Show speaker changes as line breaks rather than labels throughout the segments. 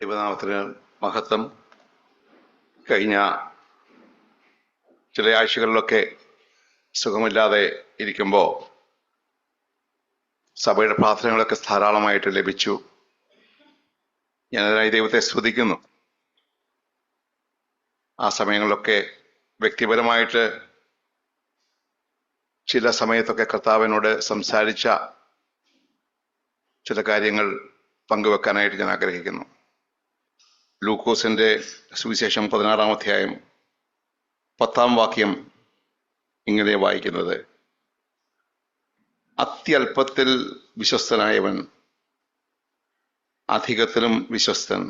ദൈവനാമത്തിന് മഹത്വം. കഴിഞ്ഞ ചില ആഴ്ചകളിലൊക്കെ സുഖമില്ലാതെ ഇരിക്കുമ്പോൾ സഭയുടെ പ്രാർത്ഥനകളൊക്കെ ധാരാളമായിട്ട് ലഭിച്ചു. ഞാനതിനായി ദൈവത്തെ സ്തുതിക്കുന്നു. ആ സമയങ്ങളിലൊക്കെ വ്യക്തിപരമായിട്ട് ചില സമയത്തൊക്കെ കർത്താവിനോട് സംസാരിച്ച ചില കാര്യങ്ങൾ പങ്കുവെക്കാനായിട്ട് ഞാൻ ആഗ്രഹിക്കുന്നു. ലൂക്കോസിന്റെ സുവിശേഷം 16-ാം അധ്യായം 10-ാം വാക്യം ഇങ്ങനെ വായിക്കുന്നത്: അത്യല്പത്തിൽ വിശ്വസ്തനായവൻ അധികത്തിലും വിശ്വസ്തൻ,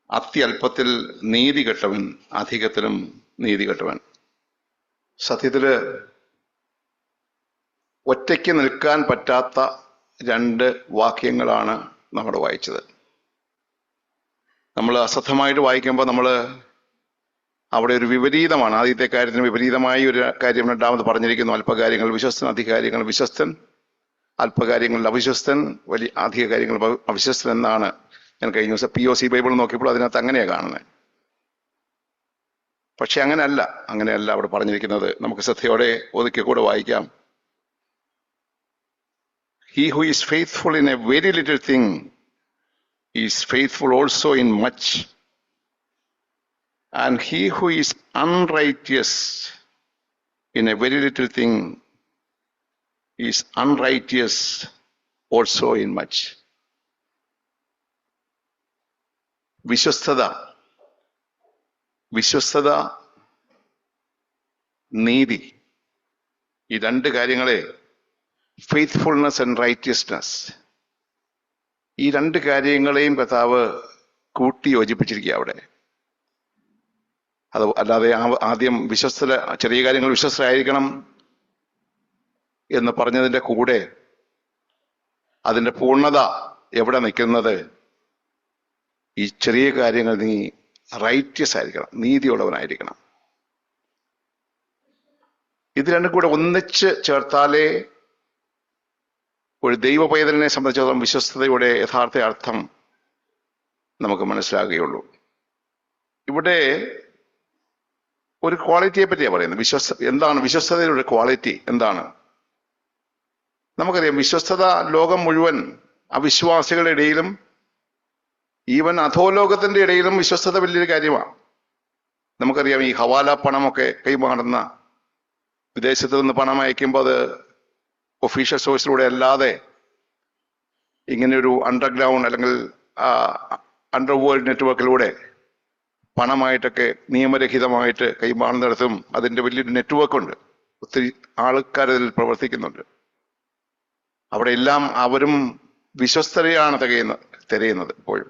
അത്യല്പത്തിൽ നീതി കെട്ടവൻ അധികത്തിലും നീതി കെട്ടവൻ. സത്യത്തില് ഒറ്റയ്ക്ക് നിൽക്കാൻ പറ്റാത്ത രണ്ട് വാക്യങ്ങളാണ് നമ്മൾ വായിച്ചത്. നമ്മൾ അശ്രദ്ധമായിട്ട് വായിക്കുമ്പോൾ നമ്മൾ അവിടെ ഒരു വിപരീതമാണ്. ആദ്യത്തെ കാര്യത്തിന് വിപരീതമായി ഒരു കാര്യം രണ്ടാമത് പറഞ്ഞിരിക്കുന്നു. അല്പകാര്യങ്ങൾ വിശ്വസ്തൻ, അധികാര്യങ്ങൾ വിശ്വസ്തൻ, അല്പകാര്യങ്ങളിൽ അവിശ്വസ്തൻ, അധിക കാര്യങ്ങൾ അവിശ്വസ്തൻ എന്നാണ് ഞാൻ കഴിഞ്ഞ ദിവസം POC ബൈബിൾ നോക്കിയപ്പോൾ അതിനകത്ത് അങ്ങനെയാണ് കാണുന്നത്. പക്ഷെ അങ്ങനെയല്ല അവിടെ പറഞ്ഞിരിക്കുന്നത്. നമുക്ക് ശ്രദ്ധയോടെ ഒതുക്കി കൂടെ വായിക്കാം. He who is faithful in a very little thing is faithful also in much, and he who is unrighteous in a very little thing is unrighteous also in much. വിശ്വസ്തത, നീതി, ഈ രണ്ട് കാര്യങ്ങളെ, ഫെയ്ത്ത്ഫുൾനെസ് ആൻഡ് റൈറ്റിയസ്നെസ്, ഈ രണ്ട് കാര്യങ്ങളെയും കർത്താവ് കൂട്ടി യോജിപ്പിച്ചിരിക്കുക അവിടെ. അത് അല്ലാതെ ആദ്യം ചെറിയ കാര്യങ്ങൾ വിശ്വസ്തരായിരിക്കണം എന്ന് പറഞ്ഞതിന്റെ കൂടെ അതിന്റെ പൂർണ്ണത എവിടെ നിൽക്കുന്നത്? ഈ ചെറിയ കാര്യങ്ങൾ നീ റൈറ്റിയസ് ആയിരിക്കണം, നീതിയുള്ളവനായിരിക്കണം. ഇത് രണ്ടും കൂടെ ഒന്നിച്ച് ചേർത്താലേ ഒരു ദൈവ പൈതലിനെ സംബന്ധിച്ചിടത്തോളം വിശ്വസ്തതയുടെ യഥാർത്ഥ അർത്ഥം നമുക്ക് മനസ്സിലാകുകയുള്ളൂ. ഇവിടെ ഒരു ക്വാളിറ്റിയെ പറ്റിയാണ് പറയുന്നത്. എന്താണ് വിശ്വസ്തതയുടെ ക്വാളിറ്റി? എന്താണ്? നമുക്കറിയാം, വിശ്വസ്തത ലോകം മുഴുവൻ, അവിശ്വാസികളുടെ ഇടയിലും ഈവൻ അധോലോകത്തിന്റെ ഇടയിലും വിശ്വസ്തത വലിയൊരു കാര്യമാണ്. നമുക്കറിയാം, ഈ ഹവാല പണമൊക്കെ കൈമാറുന്ന, വിദേശത്ത് നിന്ന് പണം അയക്കുമ്പോൾ അത് ഒഫീഷ്യൽ സോഴ്സിലൂടെ അല്ലാതെ ഇങ്ങനെയൊരു അണ്ടർഗ്രൗണ്ട് അല്ലെങ്കിൽ അണ്ടർവേൾഡ് നെറ്റ്വർക്കിലൂടെ പണമായിട്ടൊക്കെ നിയമരഹിതമായിട്ട് കൈമാറുന്നിടത്തും അതിന്റെ വലിയൊരു നെറ്റ്വർക്കുണ്ട്. ഒത്തിരി ആൾക്കാരതിൽ പ്രവർത്തിക്കുന്നുണ്ട്. അവിടെ എല്ലാം അവരും വിശ്വസ്തരെയാണ് തിരയുന്നത്. എപ്പോഴും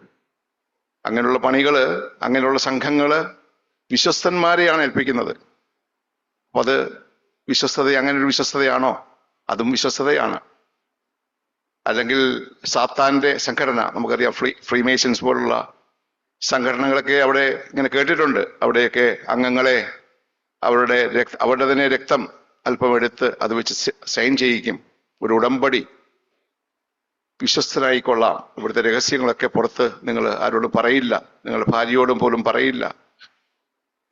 അങ്ങനെയുള്ള പണികള്, അങ്ങനെയുള്ള സംഘങ്ങള് വിശ്വസ്തന്മാരെയാണ് ഏൽപ്പിക്കുന്നത്. അപ്പൊ അത് അങ്ങനെ ഒരു വിശ്വസ്തതയാണോ? അതും വിശ്വസ്തതയാണ്. അല്ലെങ്കിൽ സാത്താന്റെ സംഘടന, നമുക്കറിയാം, ഫ്രീമേസൺസ് പോലുള്ള സംഘടനകളൊക്കെ അവിടെ ഇങ്ങനെ കേട്ടിട്ടുണ്ട്. അവിടെയൊക്കെ അംഗങ്ങളെ അവരുടെ തന്നെ രക്തം അല്പം എടുത്ത് അത് വെച്ച് സൈൻ ചെയ്യിക്കും, ഒരു ഉടമ്പടി. വിശ്വസ്തനായിക്കൊള്ളാം, ഇവിടുത്തെ രഹസ്യങ്ങളൊക്കെ പുറത്ത് നിങ്ങൾ ആരോടും പറയില്ല, നിങ്ങളുടെ ഭാര്യയോടും പോലും പറയില്ല.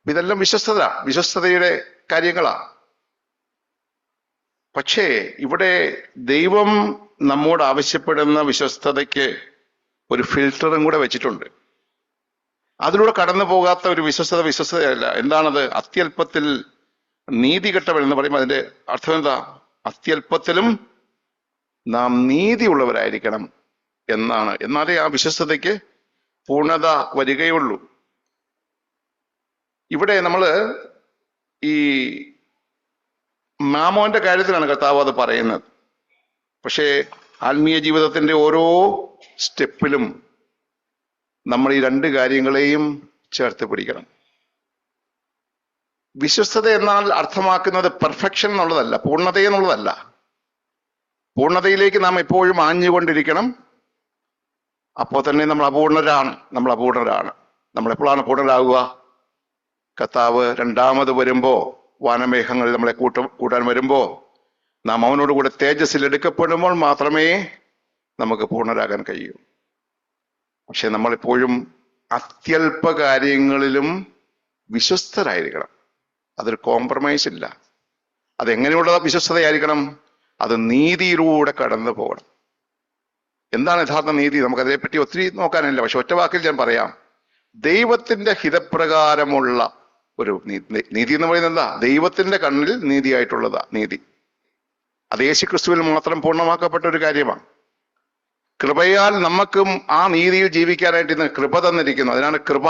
ഇതെല്ലാം വിശ്വസ്തതയുടെ കാര്യങ്ങളാണ്. പക്ഷേ ഇവിടെ ദൈവം നമ്മോട് ആവശ്യപ്പെടുന്ന വിശ്വസ്തതയ്ക്ക് ഒരു ഫിൽറ്ററും കൂടെ വെച്ചിട്ടുണ്ട്. അതിലൂടെ കടന്നു പോകാത്ത ഒരു വിശ്വസ്തതയല്ല. എന്താണത്? അത്യല്പത്തിൽ നീതി കെട്ടവൻ എന്ന് പറയുമ്പോൾ അതിന്റെ അർത്ഥം എന്താ? അത്യല്പത്തിലും നാം നീതിയുള്ളവരായിരിക്കണം എന്നാണ്. എന്നാലേ ആ വിശ്വസ്തതയ്ക്ക് പൂർണ്ണത വരികയുള്ളൂ. ഇവിടെ നമ്മള് ഈ മാമോന്റെ കാര്യത്തിലാണ് കർത്താവ് അത് പറയുന്നത്. പക്ഷേ ആത്മീയ ജീവിതത്തിന്റെ ഓരോ സ്റ്റെപ്പിലും നമ്മൾ ഈ രണ്ട് കാര്യങ്ങളെയും ചേർത്ത് പിടിക്കണം. വിശ്വസ്തത എന്നാൽ അർത്ഥമാക്കുന്നത് പെർഫെക്ഷൻ എന്നുള്ളതല്ല, പൂർണ്ണത എന്നുള്ളതല്ല. പൂർണ്ണതയിലേക്ക് നാം എപ്പോഴും ആഞ്ഞുകൊണ്ടിരിക്കണം. അപ്പോൾ തന്നെ നമ്മൾ അപൂർണരാണ്. നമ്മൾ എപ്പോഴാണ് പൂർണ്ണരാകുക? കർത്താവ് രണ്ടാമത് വരുമ്പോ, വാനമേഘങ്ങളിൽ നമ്മളെ കൂട്ടാൻ വരുമ്പോ, നാം അവനോട് കൂടെ തേജസ്സിൽ എടുക്കപ്പെടുമ്പോൾ മാത്രമേ നമുക്ക് പൂർണ്ണരാകാൻ കഴിയൂ. പക്ഷെ നമ്മളെപ്പോഴും അത്യല്പ കാര്യങ്ങളിലും വിശ്വസ്തരായിരിക്കണം. അതൊരു കോംപ്രമൈസ് ഇല്ല. അതെങ്ങനെയുള്ള വിശ്വസ്തതയായിരിക്കണം? അത് നീതിയിലൂടെ കടന്നു പോകണം. എന്താണ് യഥാർത്ഥ നീതി? നമുക്കതിനെപ്പറ്റി ഒത്തിരി നോക്കാനില്ല. പക്ഷെ ഒറ്റ വാക്കിൽ ഞാൻ പറയാം, ദൈവത്തിന്റെ ഹിതപ്രകാരമുള്ള ഒരു നീതി എന്ന് പറയുന്നത് എന്താ? ദൈവത്തിന്റെ കണ്ണിൽ നീതിയായിട്ടുള്ളതാ നീതി. അത് യേശുക്രിസ്തുവിൽ മാത്രം പൂർണ്ണമാക്കപ്പെട്ട ഒരു കാര്യമാണ്. കൃപയാൽ നമുക്കും ആ നീതിയിൽ ജീവിക്കാനായിട്ട് ഇന്ന് കൃപ തന്നിരിക്കുന്നു. അതിനാണ് കൃപ.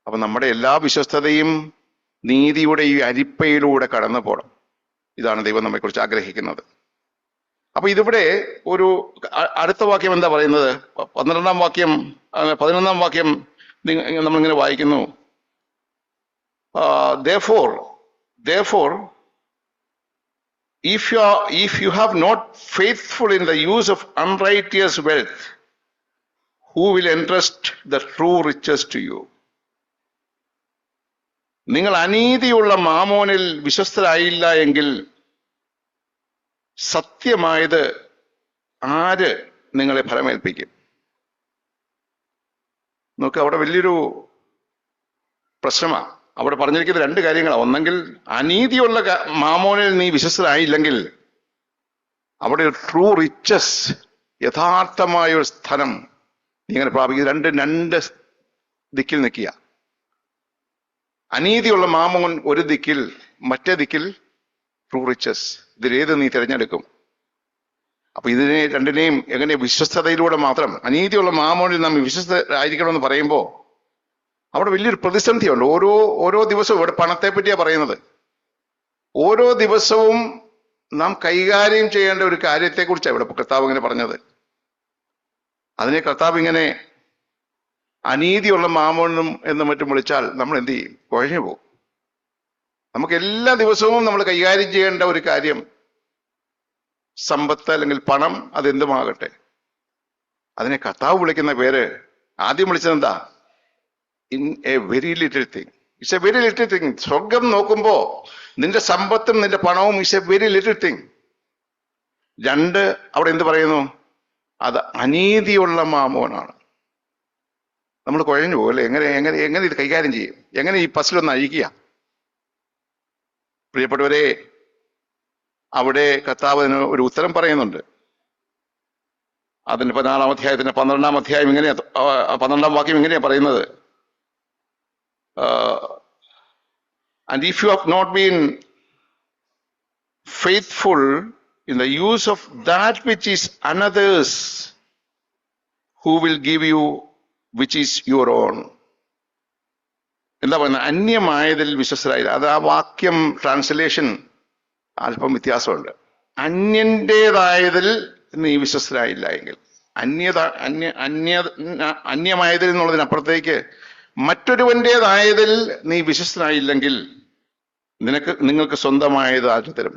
അപ്പൊ നമ്മുടെ എല്ലാ വിശ്വസ്തതയും നീതിയുടെ ഈ അരിപ്പയിലൂടെ കടന്നു പോകണം. ഇതാണ് ദൈവം നമ്മെക്കുറിച്ച് ആഗ്രഹിക്കുന്നത്. അപ്പൊ ഇതിവിടെ ഒരു അടുത്ത വാക്യം എന്താ പറയുന്നത്? 11-ാം വാക്യം 11-ാം വാക്യം നമ്മളിങ്ങനെ വായിക്കുന്നു, therefore if you have not faithful in the use of unrighteous wealth, who will entrust the true riches to you? നിങ്ങൾ അനീതിയുള്ള മാമോനിൽ വിശ്വസ്തരായില്ല എങ്കിൽ സത്യമായത് ആര് നിങ്ങളെ ഫലമേൽപ്പിക്കും? നോക്ക്, അവിടെ വലിയൊരു പ്രശ്നമാണ്. അവിടെ പറഞ്ഞിരിക്കുന്ന രണ്ട് കാര്യങ്ങളാണ്. ഒന്നെങ്കിൽ അനീതിയുള്ള മാമോനിൽ നീ വിശ്വസ്തരായില്ലെങ്കിൽ അവിടെ ഒരു ട്രൂ റിച്ചസ്, യഥാർത്ഥമായ ഒരു സ്ഥലം നീ ഇങ്ങനെ പ്രാപിക്കുക. രണ്ട് ദിക്കിൽ നിൽക്കുക. അനീതിയുള്ള മാമോൻ ഒരു ദിക്കിൽ, മറ്റേ ദിക്കിൽ ട്രൂ റിച്ചസ്. ഇതിലേത് നീ തിരഞ്ഞെടുക്കും? അപ്പൊ ഇതിനെ രണ്ടിനെയും എങ്ങനെ വിശ്വസ്തതയിലൂടെ മാത്രം, അനീതിയുള്ള മാമോനിൽ നാം വിശ്വസ്തരായിരിക്കണമെന്ന് പറയുമ്പോൾ അവിടെ വലിയൊരു പ്രതിസന്ധിയുണ്ട്. ഓരോ ദിവസവും ഇവിടെ പണത്തെ പറ്റിയാ പറയുന്നത്. ഓരോ ദിവസവും നാം കൈകാര്യം ചെയ്യേണ്ട ഒരു കാര്യത്തെക്കുറിച്ചാണ് ഇവിടെ കർത്താവ് ഇങ്ങനെ പറഞ്ഞത്. അതിനെ കർത്താവ് ഇങ്ങനെ അനീതിയുള്ള മാമോനും എന്ന് മറ്റും വിളിച്ചാൽ നമ്മൾ എന്ത് ചെയ്യും? കുഴഞ്ഞു പോകും. നമുക്ക് എല്ലാ ദിവസവും നമ്മൾ കൈകാര്യം ചെയ്യേണ്ട ഒരു കാര്യം സമ്പത്ത് അല്ലെങ്കിൽ പണം, അതെന്തുമാകട്ടെ, അതിനെ കർത്താവ് വിളിക്കുന്ന പേര് ആദ്യം വിളിച്ചത് എന്താ? In A very little thing. It's A very little thing. സ്വർഗം നോക്കുമ്പോ നിന്റെ സമ്പത്തും നിന്റെ പണവും it's A very little thing. രണ്ട്, അവിടെ എന്ത് പറയുന്നു? അത് അനീതിയുള്ള മാമോനാണ്. നമ്മൾ കുഴഞ്ഞു പോകും അല്ലേ? എങ്ങനെ ഇത് കൈകാര്യം ചെയ്യും? എങ്ങനെ ഈ പസിലൊന്ന് അഴിക്കുക? പ്രിയപ്പെട്ടവരെ, അവിടെ കർത്താവിന് ഒരു ഉത്തരം പറയുന്നുണ്ട്. അതിന്റെ 14-ാം അധ്യായത്തിന്റെ 12-ാം അധ്യായം ഇങ്ങനെയാ, 12-ാം വാക്യം ഇങ്ങനെയാ പറയുന്നത്. And if you have not been faithful in the use of that which is another's, who will give you which is your own? എന്താ പറയുന്നത്? അന്യമായതിൽ വിശ്വസ്തരായില്ല. അത് ആ വാക്യം ട്രാൻസ്ലേഷൻ അല്പം വ്യത്യാസമുണ്ട്. അന്യന്റേതായതിൽ നീ വിശ്വസ്തരായില്ല എങ്കിൽ, അന്യമായതിൽ എന്നുള്ളതിനപ്പുറത്തേക്ക് മറ്റൊരുവന്റേതായതിൽ നീ വിശ്വസ്തനായില്ലെങ്കിൽ നിങ്ങൾക്ക് സ്വന്തമായത് ആര് തരും?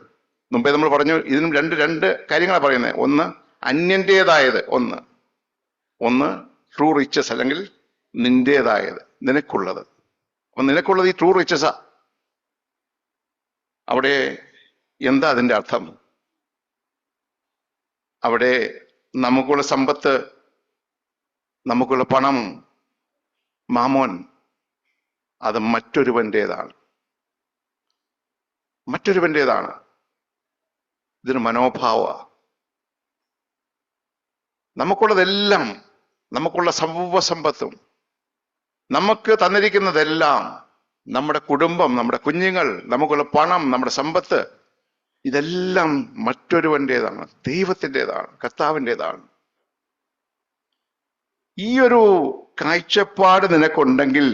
മുമ്പേ നമ്മൾ പറഞ്ഞു, ഇതിനും രണ്ട് കാര്യങ്ങളാണ് പറയുന്നത്. ഒന്ന് അന്യന്റേതായത്, ഒന്ന് ട്രൂ റിച്ചസ് അല്ലെങ്കിൽ നിന്റേതായത്, നിനക്കുള്ളത്. അപ്പൊ നിനക്കുള്ളത് ഈ ട്രൂ റിച്ചസാ. അവിടെ എന്താ അതിന്റെ അർത്ഥം? അവിടെ നമുക്കുള്ള സമ്പത്ത്, നമുക്കുള്ള പണം, മാമോൻ, അത് മറ്റൊരുവന്റേതാണ്. ഇതൊരു മനോഭാവ. നമുക്കുള്ളതെല്ലാം, നമുക്കുള്ള സർവ്വസമ്പത്തും, നമുക്ക് തന്നിരിക്കുന്നതെല്ലാം, നമ്മുടെ കുടുംബം, നമ്മുടെ കുഞ്ഞുങ്ങൾ, നമുക്കുള്ള പണം, നമ്മുടെ സമ്പത്ത്, ഇതെല്ലാം മറ്റൊരുവന്റേതാണ്, ദൈവത്തിൻ്റെതാണ്, കർത്താവിൻ്റെതാണ്. ഈ ഒരു കാഴ്ചപ്പാട് നിനക്കുണ്ടെങ്കിൽ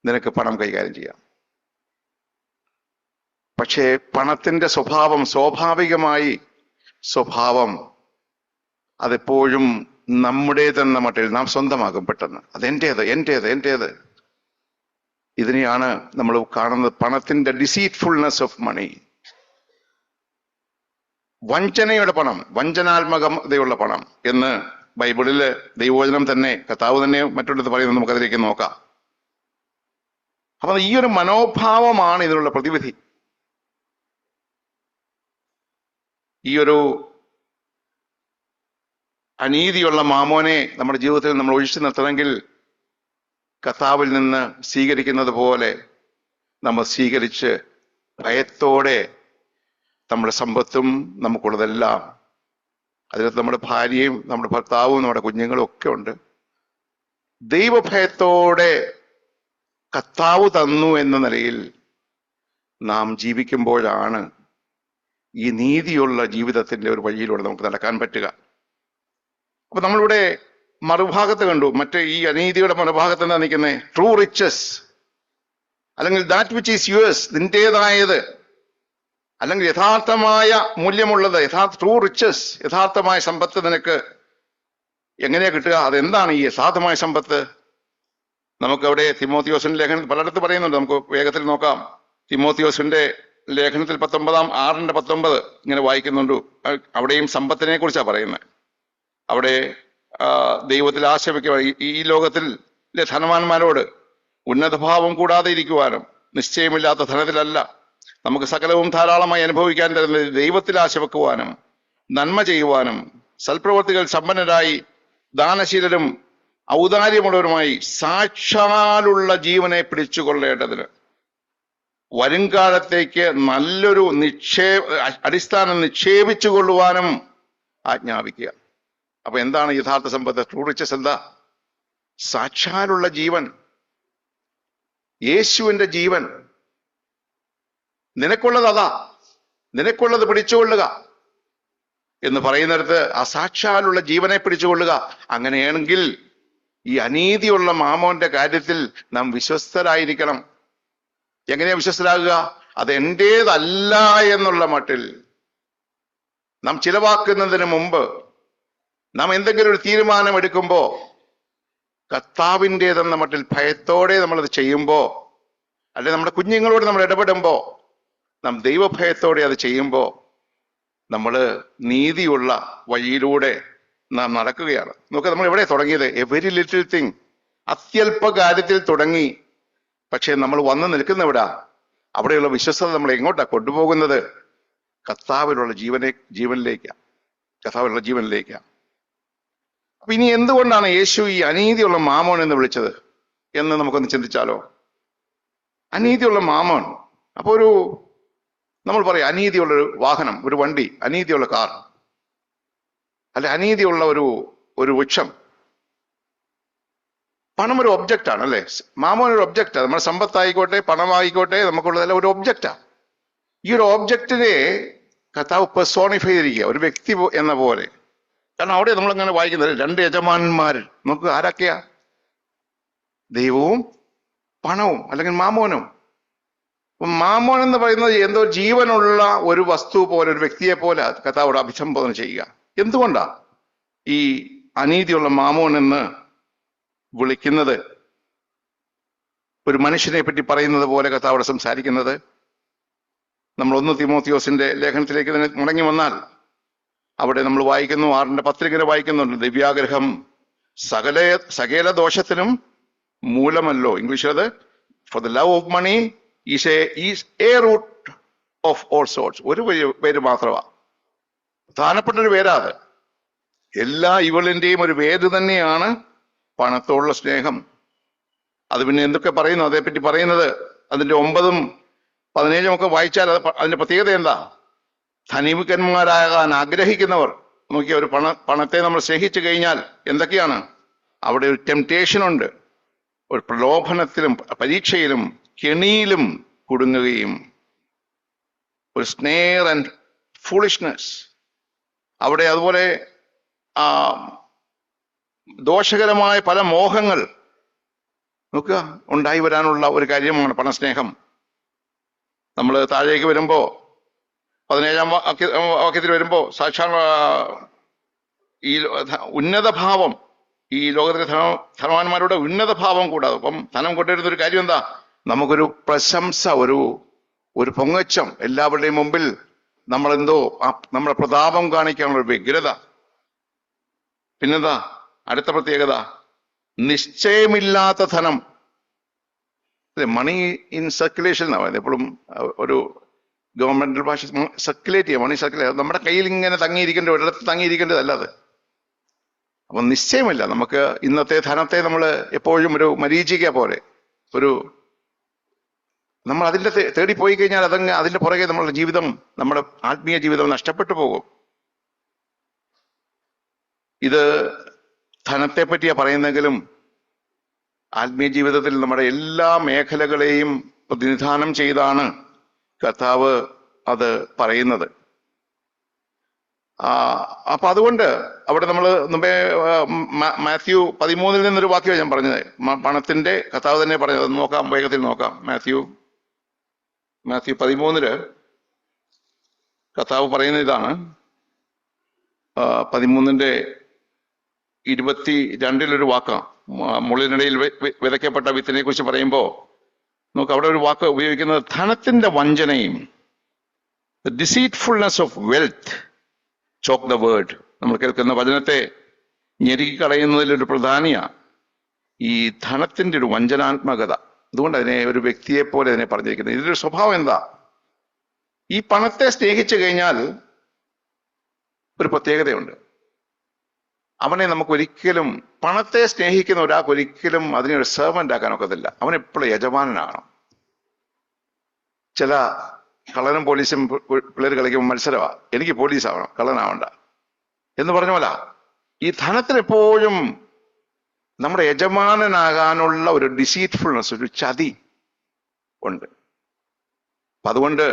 നിനക്ക് പണം കൈകാര്യം ചെയ്യാം. പക്ഷേ പണത്തിന്റെ സ്വാഭാവികമായി അതെപ്പോഴും നമ്മുടേതെന്ന മട്ടിൽ നാം സ്വന്തമാകും പെട്ടെന്ന്. അതെന്റേത്. ഇതിനെയാണ് നമ്മൾ കാണുന്നത് പണത്തിന്റെ ഡിസീറ്റ്ഫുൾനെസ് ഓഫ് മണി. വഞ്ചനയുടെ പണം, വഞ്ചനാത്മകതയുള്ള പണം എന്ന് ബൈബിളില് ദൈവവചനം തന്നെ, കർത്താവ് തന്നെ മറ്റുള്ളത് പറയുന്നത് നമുക്കതിലേക്ക് നോക്കാം. അപ്പൊ ഈ ഒരു മനോഭാവമാണ് ഇതിനുള്ള പ്രതിവിധി. ഈ ഒരു അനീതിയുള്ള മാമോനെ നമ്മുടെ ജീവിതത്തിൽ നമ്മൾ ഒഴിച്ചു നിർത്തണമെങ്കിൽ കർത്താവിൽ നിന്ന് സ്വീകരിക്കുന്നത് പോലെ നമ്മൾ സ്വീകരിച്ച് ഭയത്തോടെ നമ്മുടെ സമ്പത്തും നമുക്കുള്ളതെല്ലാം, അതിനകത്ത് നമ്മുടെ ഭാര്യയും നമ്മുടെ ഭർത്താവും നമ്മുടെ കുഞ്ഞുങ്ങളും ഒക്കെ ഉണ്ട്, ദൈവഭയത്തോടെ കർത്താവ് തന്നു എന്ന നിലയിൽ നാം ജീവിക്കുമ്പോഴാണ് ഈ നീതിയുള്ള ജീവിതത്തിന്റെ ഒരു വഴിയിലൂടെ നമുക്ക് നടക്കാൻ പറ്റുക. അപ്പൊ നമ്മളിവിടെ മറുഭാഗത്ത് കണ്ടു, മറ്റേ ഈ അനീതിയുടെ മറുഭാഗത്ത് എന്താ നിൽക്കുന്നത്? ട്രൂ റിച്ചസ്, അല്ലെങ്കിൽ ദാറ്റ് വിച്ച് ഈസ് യുവേഴ്സ്, നിന്റേതായത്, അല്ലെങ്കിൽ യഥാർത്ഥമായ മൂല്യമുള്ളത്, ട്രൂ റിച്ചസ്, യഥാർത്ഥമായ സമ്പത്ത് നിനക്ക് എങ്ങനെയാ കിട്ടുക? അതെന്താണ് ഈ യഥാർത്ഥമായ സമ്പത്ത്? നമുക്കവിടെ തിമോത്തിയോസിന്റെ ലേഖനത്തിൽ പലയിടത്ത് പറയുന്നുണ്ട്, നമുക്ക് വേഗത്തിൽ നോക്കാം. തിമോത്തിയോസിന്റെ ലേഖനത്തിൽ 6:19 ഇങ്ങനെ വായിക്കുന്നുണ്ട്. അവിടെയും സമ്പത്തിനെ കുറിച്ചാണ് പറയുന്നത്. അവിടെ ദൈവത്തിൽ ആശ വയ്ക്കുക, ഈ ലോകത്തിൽ ധനവാന്മാരോട് ഉന്നതഭാവം കൂടാതെ ഇരിക്കുവാനും നിശ്ചയമില്ലാത്ത ധനത്തിലല്ല, നമുക്ക് സകലവും ധാരാളമായി അനുഭവിക്കാൻ തരുന്ന ദൈവത്തിൽ ആശ വെക്കുവാനും നന്മ ചെയ്യുവാനും സൽപ്രവർത്തികൾ സമ്പന്നരായി ദാനശീലരും ഔദാര്യമുള്ളവരുമായി സാക്ഷാലുള്ള ജീവനെ പിടിച്ചുകൊള്ളേണ്ടതിന് വരുംകാലത്തേക്ക് നല്ലൊരു അടിസ്ഥാനം നിക്ഷേപിച്ചു കൊള്ളുവാനും ആജ്ഞാപിക്കുക. അപ്പൊ എന്താണ് യഥാർത്ഥ സമ്പത്ത്? ട്രൂ റിച്ചസ് എന്താ? സാക്ഷാലുള്ള ജീവൻ, യേശുവിന്റെ ജീവൻ. നിനക്കുള്ളത് അതാ, നിനക്കുള്ളത് പിടിച്ചുകൊള്ളുക എന്ന് പറയുന്നിടത്ത് ആ സാക്ഷാലുള്ള ജീവനെ പിടിച്ചുകൊള്ളുക. അങ്ങനെയാണെങ്കിൽ ഈ അനീതിയുള്ള മാമോന്റെ കാര്യത്തിൽ നാം വിശ്വസ്തരായിരിക്കണം. എങ്ങനെയാ വിശ്വസ്തരാകുക? അത് എന്റേതല്ല എന്നുള്ള മട്ടിൽ നാം ചിലവാക്കുന്നതിന് മുമ്പ്, നാം എന്തെങ്കിലും ഒരു തീരുമാനം എടുക്കുമ്പോ കർത്താവിൻ്റെതെന്ന മട്ടിൽ ഭയത്തോടെ നമ്മളത് ചെയ്യുമ്പോ, അല്ലെ നമ്മുടെ കുഞ്ഞുങ്ങളോട് നമ്മൾ ഇടപെടുമ്പോ, നാം ദൈവഭയത്തോടെ അത് ചെയ്യുമ്പോ നമ്മൾ നീതിയുള്ള വഴിയിലൂടെ നാം നടക്കുകയാണ്. നോക്കുക, നമ്മൾ എവിടെ തുടങ്ങിയത്? എ വെരി ലിറ്റിൽ തിങ്, അത്യല്പ കാര്യത്തിൽ തുടങ്ങി. പക്ഷെ നമ്മൾ വന്ന് നിൽക്കുന്നവിടാ, അവിടെയുള്ള വിശ്വസത നമ്മൾ എങ്ങോട്ടാ കൊണ്ടുപോകുന്നത്? കർത്താവിലുള്ള ജീവനിലേക്കാണ്, കർത്താവിലുള്ള ജീവനിലേക്കാണ്. അപ്പൊ ഇനി എന്തുകൊണ്ടാണ് യേശു ഈ അനീതിയുള്ള മാമോൻ എന്ന് വിളിച്ചത് എന്ന് നമുക്കൊന്ന് ചിന്തിച്ചാലോ? അനീതിയുള്ള മാമോൻ, അപ്പൊ നമ്മൾ പറയും അനീതിയുള്ളൊരു വാഹനം, ഒരു വണ്ടി, അനീതിയുള്ള കാർ, അല്ലെ അനീതിയുള്ള ഒരു വൃക്ഷം. പണം ഒരു ഒബ്ജക്റ്റ് ആണ്, അല്ലെ? മാമോൻ ഒരു ഒബ്ജക്റ്റാണ്. നമ്മുടെ സമ്പത്തായിക്കോട്ടെ പണമായിക്കോട്ടെ നമുക്കുള്ളതെല്ലാം ഒരു ഒബ്ജക്റ്റാണ്. ഈ ഒരു ഒബ്ജക്റ്റിനെ കർത്താവ് പെർസോണിഫൈ ചെയ്തിരിക്കുക, ഒരു വ്യക്തി എന്ന പോലെ. കാരണം അവിടെ നമ്മളങ്ങനെ വായിക്കുന്നത് 2 യജമാനന്മാർ. നമുക്ക് ആരൊക്കെയാ? ദൈവവും പണവും, അല്ലെങ്കിൽ മാമോനും. മാമോൻ എന്ന് പറയുന്നത് എന്തോ ജീവനുള്ള ഒരു വസ്തു പോലെ, ഒരു വ്യക്തിയെ പോലെ കർത്താവോട് അഭിസംബോധന ചെയ്യുക. എന്തുകൊണ്ടാ ഈ അനീതിയുള്ള മാമോൻ എന്ന് വിളിക്കുന്നത്? ഒരു മനുഷ്യനെ പറ്റി പറയുന്നത് പോലെ കർത്താവോട് സംസാരിക്കുന്നത്. നമ്മൾ 1 തിമോത്തിയോസിന്റെ ലേഖനത്തിലേക്ക് തന്നെ മുടങ്ങി വന്നാൽ അവിടെ നമ്മൾ വായിക്കുന്നു, 6:10 വായിക്കുന്നുണ്ട്, ദിവ്യാഗ്രഹം സകല ദോഷത്തിനും മൂലമല്ലോ. ഇംഗ്ലീഷിൽ അത് for the love of money is a root of all sorts. ഒരു പേര് മാത്രമാണ്, പ്രധാനപ്പെട്ട ഒരു പേരാ അത്. എല്ലാ ഇവളിന്റെയും ഒരു പേര് തന്നെയാണ് പണത്തോടുള്ള സ്നേഹം. അത് പിന്നെ എന്തൊക്കെ പറയുന്നു അതേപ്പറ്റി പറയുന്നത്? അതിന്റെ 9ഉം 17ഉം ഒക്കെ വായിച്ചാൽ അതിന്റെ പ്രത്യേകത എന്താ? ധനികന്മാരാകാൻ ആഗ്രഹിക്കുന്നവർ നോക്കിയ ഒരു പണത്തെ നമ്മൾ സ്നേഹിച്ചു കഴിഞ്ഞാൽ എന്തൊക്കെയാണ് അവിടെ? ഒരു ടെംപ്റ്റേഷൻ ഉണ്ട്, ഒരു പ്രലോഭനത്തിലും പരീക്ഷയിലും കെണിയിലും കുടുങ്ങുകയും, ഒരു സ്നേർ ആൻഡ് ഫൂളിഷ്നെസ് അവിടെ. അതുപോലെ ദോഷകരമായ പല മോഹങ്ങൾ നോക്കുക ഉണ്ടായി വരാനുള്ള ഒരു കാര്യമാണ് പണസ്നേഹം. നമ്മൾ താഴേക്ക് വരുമ്പോ 17-ാം വാക്യത്തിൽ വരുമ്പോ സാക്ഷാൽ ഈ ഉന്നത ഭാവം, ഈ ലോകത്തിലെ ധനവാന്മാരുടെ ഉന്നത ഭാവം കൂടാതെ, അപ്പം ധനം കൊണ്ടുവരുന്ന ഒരു കാര്യം എന്താ? നമുക്കൊരു പ്രശംസ, ഒരു പൊങ്ങച്ചം, എല്ലാവരുടെയും മുമ്പിൽ നമ്മളെന്തോ നമ്മുടെ പ്രതാപം കാണിക്കാനുള്ള ഒരു വ്യഗ്രത. പിന്നെന്താ അടുത്ത പ്രത്യേകത? നിശ്ചയമില്ലാത്ത ധനം. മണി ഇൻ സർക്കുലേഷൻ എന്നാ പറയുന്നത്. എപ്പോഴും ഒരു ഗവൺമെന്റൽ ഭാഷ സർക്കുലേറ്റ് ചെയ്യാം, മണി സർക്കുലേറ്റ്. നമ്മുടെ കയ്യിൽ ഇങ്ങനെ തങ്ങിയിരിക്കേണ്ട, ഒരിടത്ത് തങ്ങിയിരിക്കേണ്ടതല്ല അത്. അപ്പൊ നിശ്ചയമില്ല. നമുക്ക് ഇന്നത്തെ ധനത്തെ നമ്മൾ എപ്പോഴും ഒരു മരീചിക പോലെ നമ്മൾ അതിന്റെ തേടി പോയി കഴിഞ്ഞാൽ അതിന്റെ പുറകെ നമ്മളുടെ ജീവിതം, നമ്മുടെ ആത്മീയ ജീവിതം നഷ്ടപ്പെട്ടു പോകും. ഇത് ധനത്തെ പറ്റിയാ പറയുന്നെങ്കിലും ആത്മീയ ജീവിതത്തിൽ നമ്മുടെ എല്ലാ മേഖലകളെയും പ്രതിനിധാനം ചെയ്താണ് കർത്താവ് അത് പറയുന്നത്. അപ്പൊ അതുകൊണ്ട് അവിടെ നമ്മൾ മുമ്പേ മാത്യു 13 നിന്നൊരു വാക്യം ഞാൻ പറഞ്ഞത്, പണത്തിന്റെ കർത്താവ് തന്നെ പറഞ്ഞത്. നോക്കാം, വേഗത്തിൽ നോക്കാം. മാത്യു 13 കർത്താവ് പറയുന്ന ഇതാണ്. 13:22 വാക്കാണ്. മുള്ളിനിടയിൽ വിതയ്ക്കപ്പെട്ട വിത്തിനെ കുറിച്ച് പറയുമ്പോൾ നമുക്ക് അവിടെ ഒരു വാക്ക് ഉപയോഗിക്കുന്നത് ധനത്തിന്റെ വഞ്ചനയും, deceitfulness of wealth choke the word. നമ്മൾ കേൾക്കുന്ന വചനത്തെ ഞെരുക്കിക്കളയുന്നതിലൊരു പ്രധാനിയാണ് ഈ ധനത്തിന്റെ ഒരു വഞ്ചനാത്മകത. അതുകൊണ്ട് അതിനെ ഒരു വ്യക്തിയെ പോലെ അതിനെ പറഞ്ഞിരിക്കുന്നത്. ഇതിന്റെ സ്വഭാവം എന്താ? ഈ പണത്തെ സ്നേഹിച്ചു കഴിഞ്ഞാൽ ഒരു പ്രത്യേകതയുണ്ട്. അവനെ നമുക്കൊരിക്കലും, പണത്തെ സ്നേഹിക്കുന്ന ഒരാൾക്ക് ഒരിക്കലും അതിനെ ഒരു സെർവന്റ് ആക്കാൻ ഒക്കത്തില്ല. അവൻ എപ്പോഴും യജമാനനാകണം. ചില കള്ളനും പോലീസും പിള്ളേർ കളിക്കുമ്പോൾ മത്സരമാണ്, എനിക്ക് പോലീസ് ആവണം, കള്ളനാവണ്ട എന്ന് പറഞ്ഞ പോലെ ഈ ധനത്തിന് എപ്പോഴും നമ്മുടെ യജമാനനാകാനുള്ള ഒരു ഡിസീറ്റ്ഫുൾനെസ്, ഒരു ചതി ഉണ്ട്. അപ്പൊ അതുകൊണ്ട്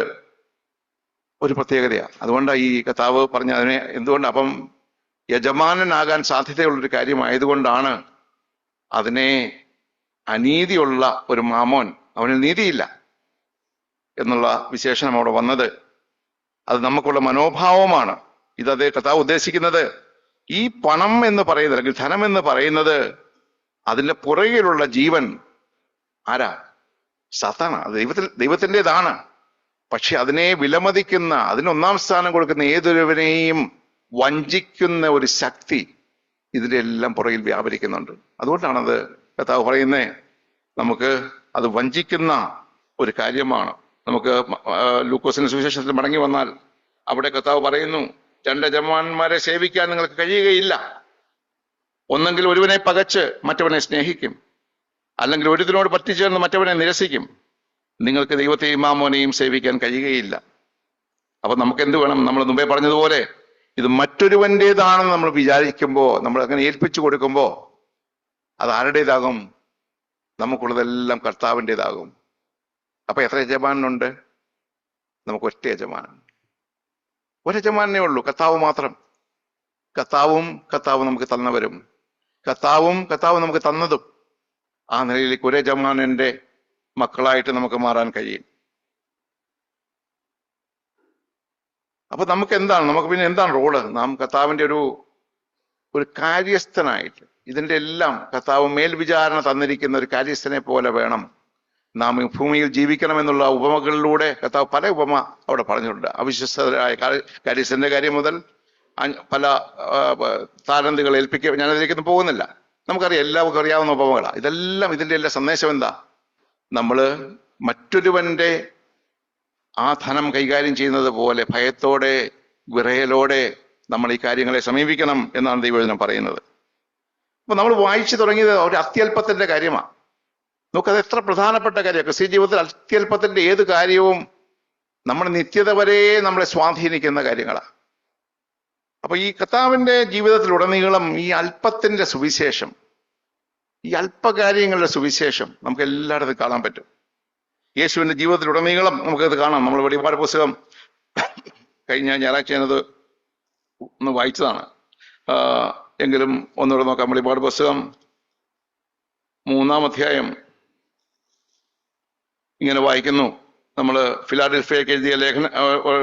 ഒരു പ്രത്യേകതയാണ്. അതുകൊണ്ടാണ് ഈ കർത്താവ് പറഞ്ഞ അതിനെ എന്തുകൊണ്ട് അപ്പം യജമാനനാകാൻ സാധ്യതയുള്ളൊരു കാര്യമായതുകൊണ്ടാണ് അതിനെ അനീതിയുള്ള ഒരു മാമോൻ, അവന് നീതിയില്ല എന്നുള്ള വിശേഷണം അവിടെ വന്നത്. അത് നമുക്കുള്ള മനോഭാവമാണ്. ഇതേ കർത്താവ് ഉദ്ദേശിക്കുന്നത്. ഈ പണം എന്ന് പറയുന്നത്, അല്ലെങ്കിൽ ധനം എന്ന് പറയുന്നത്, അതിന്റെ പുറകിലുള്ള ജീവൻ ആരാ? സാത്താനാ. അത് ദൈവത്തിൻ്റെതാണ്. പക്ഷെ അതിനെ വിലമതിക്കുന്ന, അതിന് ഒന്നാം സ്ഥാനം കൊടുക്കുന്ന ഏതൊരുവനെയും വഞ്ചിക്കുന്ന ഒരു ശക്തി ഇതിന്റെ എല്ലാം പുറകിൽ വ്യാപരിക്കുന്നുണ്ട്. അതുകൊണ്ടാണത് കർത്താവ് പറയുന്നേ, നമുക്ക് അത് വഞ്ചിക്കുന്ന ഒരു കാര്യമാണ്. നമുക്ക് ലൂക്കോസിന്റെ സുവിശേഷത്തിൽ മടങ്ങി വന്നാൽ അവിടെ കർത്താവ് പറയുന്നു, 2 യജമാനന്മാരെ സേവിക്കാൻ നിങ്ങൾക്ക് കഴിയുകയില്ല. ഒന്നെങ്കിൽ ഒരുവനെ പകച്ച് മറ്റവനെ സ്നേഹിക്കും, അല്ലെങ്കിൽ ഒരുത്തിനോട് പറ്റിച്ചേർന്ന് മറ്റവനെ നിരസിക്കും. നിങ്ങൾക്ക് ദൈവത്തെയും മാമോനെയും സേവിക്കാൻ കഴിയുകയില്ല. അപ്പൊ നമുക്ക് എന്ത് വേണം? നമ്മൾ മുമ്പേ പറഞ്ഞതുപോലെ ഇത് മറ്റൊരുവന്റേതാണെന്ന് നമ്മൾ വിചാരിക്കുമ്പോൾ, നമ്മൾ അങ്ങനെ ഏൽപ്പിച്ചു കൊടുക്കുമ്പോൾ അത് ആരുടേതാകും? നമുക്കുള്ളതെല്ലാം കർത്താവിൻ്റെതാകും. അപ്പൊ എത്ര യജമാനുണ്ട്? നമുക്ക് ഒറ്റ യജമാനൻ, ഒരു യജമാനേ ഉള്ളൂ, കർത്താവ് മാത്രം. കർത്താവ് നമുക്ക് തന്നവരും, കർത്താവ് നമുക്ക് തന്നതും. ആ നിലയിലേക്ക് ഒരു യജമാനന്റെ മക്കളായിട്ട് നമുക്ക് മാറാൻ കഴിയും. അപ്പൊ നമുക്ക് പിന്നെ എന്താണ് റോള്? നാം കർത്താവിന്റെ ഒരു കാര്യസ്ഥനായിട്ട്, ഇതിന്റെ എല്ലാം കർത്താവ് മേൽവിചാരണ തന്നിരിക്കുന്ന ഒരു കാര്യസ്ഥനെ പോലെ വേണം നാം ഭൂമിയിൽ ജീവിക്കണമെന്നുള്ള ഉപമകളിലൂടെ കർത്താവ് പല ഉപമ അവിടെ പറഞ്ഞിട്ടുണ്ട്. അവിശ്വസ്തരായ കാര്യസ്ഥന്റെ കാര്യം മുതൽ പല താലന്തുകൾ ഏൽപ്പിക്കുക, ഞാനതിലേക്കൊന്നും പോകുന്നില്ല. നമുക്കറിയാം, എല്ലാവർക്കും അറിയാവുന്ന ഉപമകളാണ് ഇതെല്ലാം. ഇതിന്റെ എല്ലാം സന്ദേശം എന്താ? നമ്മള് മറ്റൊരുവന്റെ ആ ധനം കൈകാര്യം ചെയ്യുന്നത് പോലെ ഭയത്തോടെ, വിറയലോടെ നമ്മൾ ഈ കാര്യങ്ങളെ സമീപിക്കണം എന്നാണ് ദൈവവചനം പറയുന്നത്. അപ്പൊ നമ്മൾ വായിച്ചു തുടങ്ങിയത് ഒരു അത്യല്പത്തിന്റെ കാര്യമാണ്. നമുക്കത് എത്ര പ്രധാനപ്പെട്ട കാര്യമാണ്. ക്രിസ്ത്യ ജീവിതത്തിൽ അത്യല്പത്തിന്റെ ഏത് കാര്യവും നമ്മുടെ നിത്യത വരെ നമ്മളെ സ്വാധീനിക്കുന്ന കാര്യങ്ങളാണ്. അപ്പൊ ഈ കർത്താവിന്റെ ജീവിതത്തിലുടനീളം ഈ അല്പത്തിന്റെ സുവിശേഷം, ഈ അല്പകാര്യങ്ങളുടെ സുവിശേഷം നമുക്ക് എല്ലായിടത്തും കാണാൻ പറ്റും. യേശുവിന്റെ ജീവിതത്തിലുടനീളം നമുക്കത് കാണാം. നമ്മൾ വെളിപാട് പുസ്തകം കഴിഞ്ഞ ഞായറാഴ്ച ഞാനത് ഒന്ന് വായിച്ചതാണ്, എങ്കിലും ഒന്നുകൂടെ നോക്കാം. വെളിപാട് പുസ്തകം 3-ാം അധ്യായം ഇങ്ങനെ വായിക്കുന്നു. നമ്മൾ ഫിലാഡൽഫിയക്ക് എഴുതിയ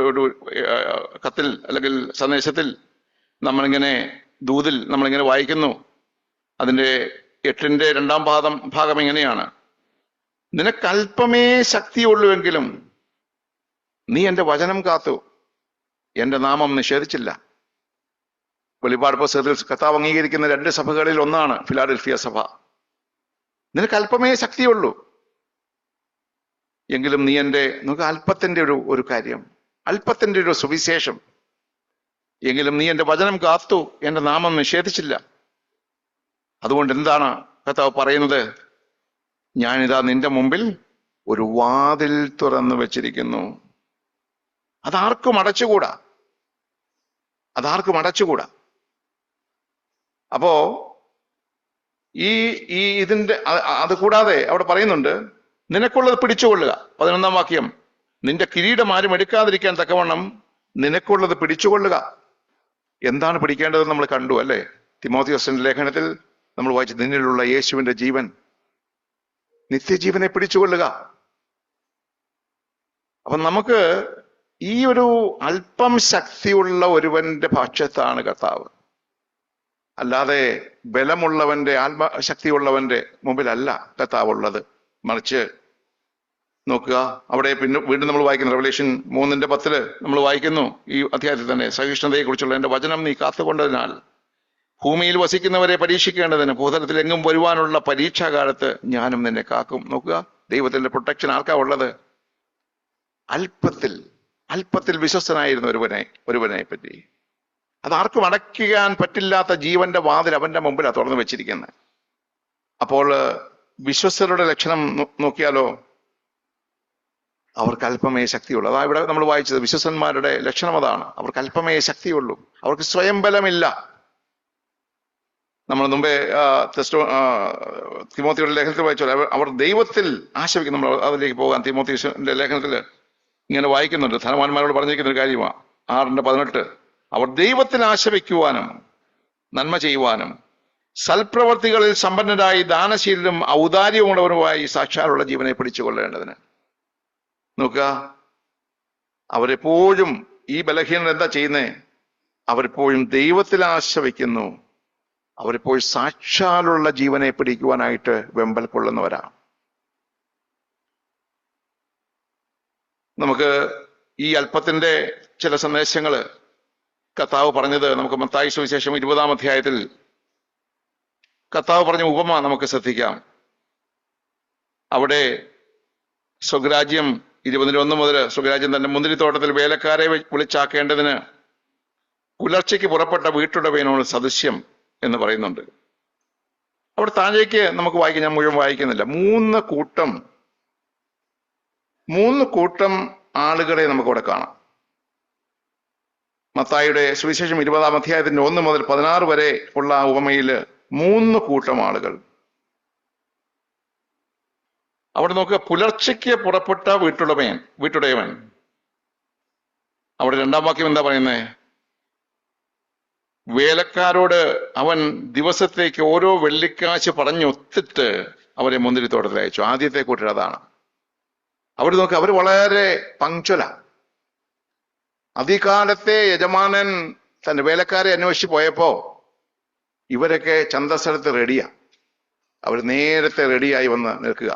ഒരു കത്തിൽ അല്ലെങ്കിൽ സന്ദേശത്തിൽ നമ്മളിങ്ങനെ ദൂതിൽ നമ്മളിങ്ങനെ വായിക്കുന്നു. അതിന്റെ 8-ന്റെ 2-ാം ഭാഗം ഇങ്ങനെയാണ്: നിനക്കല്പമേ ശക്തിയുള്ളൂവെങ്കിലും നീ എൻ്റെ വചനം കാത്തു, എൻ്റെ നാമം നിഷേധിച്ചില്ല. വെളിപാട് പുസ്തകത്തിൽ കർത്താവ് അംഗീകരിക്കുന്ന 2 സഭകളിൽ ഒന്നാണ് ഫിലാഡൽഫിയ സഭ. നിനക്ക് അല്പമേ ശക്തിയുള്ളൂ എങ്കിലും നീ നമുക്ക് അല്പത്തിന്റെ ഒരു കാര്യം, അല്പത്തിന്റെ ഒരു സുവിശേഷം, എങ്കിലും നീ എൻ്റെ വചനം കാത്തു, എൻ്റെ നാമം നിഷേധിച്ചില്ല. അതുകൊണ്ട് എന്താണ് കർത്താവ് പറയുന്നത്? ഞാനിതാ നിന്റെ മുമ്പിൽ ഒരു വാതിൽ തുറന്നു വെച്ചിരിക്കുന്നു. അതാർക്കും അടച്ചുകൂടാ, അതാർക്കും അടച്ചുകൂടാ. അപ്പോ ഈ ഈ ഇതിന്റെ അത് കൂടാതെ അവിടെ പറയുന്നുണ്ട്, നിനക്കുള്ളത് പിടിച്ചുകൊള്ളുക. 11-ാം വാക്യം, നിന്റെ കിരീടം ആരും എടുക്കാതിരിക്കാൻ തക്കവണ്ണം നിനക്കുള്ളത് പിടിച്ചുകൊള്ളുക. എന്താണ് പിടിക്കേണ്ടതെന്ന് നമ്മൾ കണ്ടു അല്ലേ? തിമോഥെയോസിന്റെ ലേഖനത്തിൽ നമ്മൾ വായിച്ചു, നിന്നിലുള്ള യേശുവിന്റെ ജീവൻ, നിത്യജീവനെ പിടിച്ചുകൊള്ളുക. അപ്പൊ നമുക്ക് ഈ ഒരു അല്പം ശക്തിയുള്ള ഒരുവന്റെ പക്ഷത്താണ് കർത്താവ്, അല്ലാതെ ബലമുള്ളവന്റെ ആത്മശക്തിയുള്ളവന്റെ മുമ്പിലല്ല കർത്താവ് ഉള്ളത്. മറിച്ച് നോക്കുക, അവിടെ പിന്നെ വീണ്ടും നമ്മൾ വായിക്കുന്നു, റെവലേഷൻ 3:10 നമ്മൾ വായിക്കുന്നു, ഈ അധ്യായത്തിൽ തന്നെ, സഹിഷ്ണുതയെ കുറിച്ചുള്ള എന്റെ വചനം നീ കാത്തുകൊണ്ടതിനാൽ ഭൂമിയിൽ വസിക്കുന്നവരെ പരീക്ഷിക്കേണ്ടതിന് ഭൂതലത്തിൽ എങ്ങും വരുവാനുള്ള പരീക്ഷാകാലത്ത് ഞാനും നിന്നെ കാക്കും. നോക്കുക, ദൈവത്തിന്റെ പ്രൊട്ടക്ഷൻ ആർക്കാ ഉള്ളത്? അല്പത്തിൽ വിശ്വസ്തനായിരുന്ന ഒരുവനെ പറ്റി. അതാർക്കും അടയ്ക്കാൻ പറ്റില്ലാത്ത ജീവന്റെ വാതിൽ അവന്റെ മുമ്പിലാണ് തുറന്നു വെച്ചിരിക്കുന്നത്. അപ്പോൾ വിശ്വസ്തരുടെ ലക്ഷണം നോക്കിയാലോ, അവർക്ക് അല്പമേ ശക്തിയുള്ളൂ. അതാ ഇവിടെ നമ്മൾ വായിച്ചത്, വിശ്വസ്തന്മാരുടെ ലക്ഷണം അതാണ്, അവർക്ക് അല്പമേ ശക്തിയുള്ളൂ, അവർക്ക് സ്വയം ബലമില്ല. നമ്മൾ മുമ്പേ തിമോത്തിയുടെ ലേഖനത്തിൽ വായിച്ചോ, അവർ ദൈവത്തിൽ ആശവിക്കും. നമ്മൾ അതിലേക്ക് പോകാൻ, തിമോത്തിയുടെ ലേഖനത്തിൽ ഇങ്ങനെ വായിക്കുന്നുണ്ട്, ധനവാന്മാരോട് പറഞ്ഞിരിക്കുന്ന ഒരു കാര്യമാണ്, 6:18, അവർ ദൈവത്തിൽ ആശവിക്കുവാനും നന്മ ചെയ്യുവാനും സൽപ്രവർത്തികളിൽ സമ്പന്നരായി ദാനശീലരും ഔദാര്യമുള്ളവരുമായി സാക്ഷാലുള്ള ജീവനെ പിടിച്ചുകൊള്ളേണ്ടതിന്. നോക്കുക, അവരെപ്പോഴും ഈ ബലഹീനർ എന്താ ചെയ്യുന്നേ? അവരെപ്പോഴും ദൈവത്തിൽ ആശ്രയിക്കുന്നു, അവരെപ്പോഴും സാക്ഷാലുള്ള ജീവനെ പിടിക്കുവാനായിട്ട് വെമ്പൽ കൊള്ളുന്നവരാണ്. നമുക്ക് ഈ അല്പത്തിന്റെ ചില സന്ദേശങ്ങള് കർത്താവ് പറഞ്ഞത് നമുക്ക് മത്തായി സുവിശേഷം 20-ാം അധ്യായത്തിൽ കർത്താവ് പറഞ്ഞ ഉപമ നമുക്ക് ശ്രദ്ധിക്കാം. അവിടെ സ്വരാജ്യം 20:1 മുതൽ, സ്വരാജ്യം തന്റെ മുന്തിരിത്തോട്ടത്തിൽ വേലക്കാരെ വിളിച്ചാക്കേണ്ടതിന് പുലർച്ചയ്ക്ക് പുറപ്പെട്ട വീട്ടുടമയോട് സദൃശ്യം എന്ന് പറയുന്നുണ്ട്. അവിടെ താഴേക്ക് നമുക്ക് വായിക്കാം, ഞാൻ മുഴുവൻ വായിക്കുന്നില്ല. മൂന്ന് കൂട്ടം ആളുകളെ നമുക്കവിടെ കാണാം. മത്തായിയുടെ സുവിശേഷം 20-ാം അധ്യായത്തിന്റെ 1 മുതൽ 16 വരെ ഉള്ള ആ ഉപമയില് 3 കൂട്ടം ആളുകൾ. അവിടെ നോക്കുക, പുലർച്ചയ്ക്ക് പുറപ്പെട്ട വീട്ടുടയവൻ. അവിടെ 2-ാം വാക്യം എന്താ പറയുന്നത്? വേലക്കാരോട് അവൻ ദിവസത്തേക്ക് ഓരോ വെള്ളിക്കാശ് പറഞ്ഞൊത്തിട്ട് അവരെ മുന്തിരിത്തോട്ടത്തിൽ അയച്ചു. ആദ്യത്തെ കൂട്ടർ അതാണ്. അവിടെ നോക്കുക, അവർ വളരെ പങ്ക്ച്വല. അതികാലത്തെ യജമാനൻ തന്റെ വേലക്കാരെ അന്വേഷിച്ച് പോയപ്പോ ഇവരൊക്കെ ചന്തസ്ഥലത്ത് റെഡിയാ. അവർ നേരത്തെ റെഡിയായി വന്ന് നിൽക്കുക.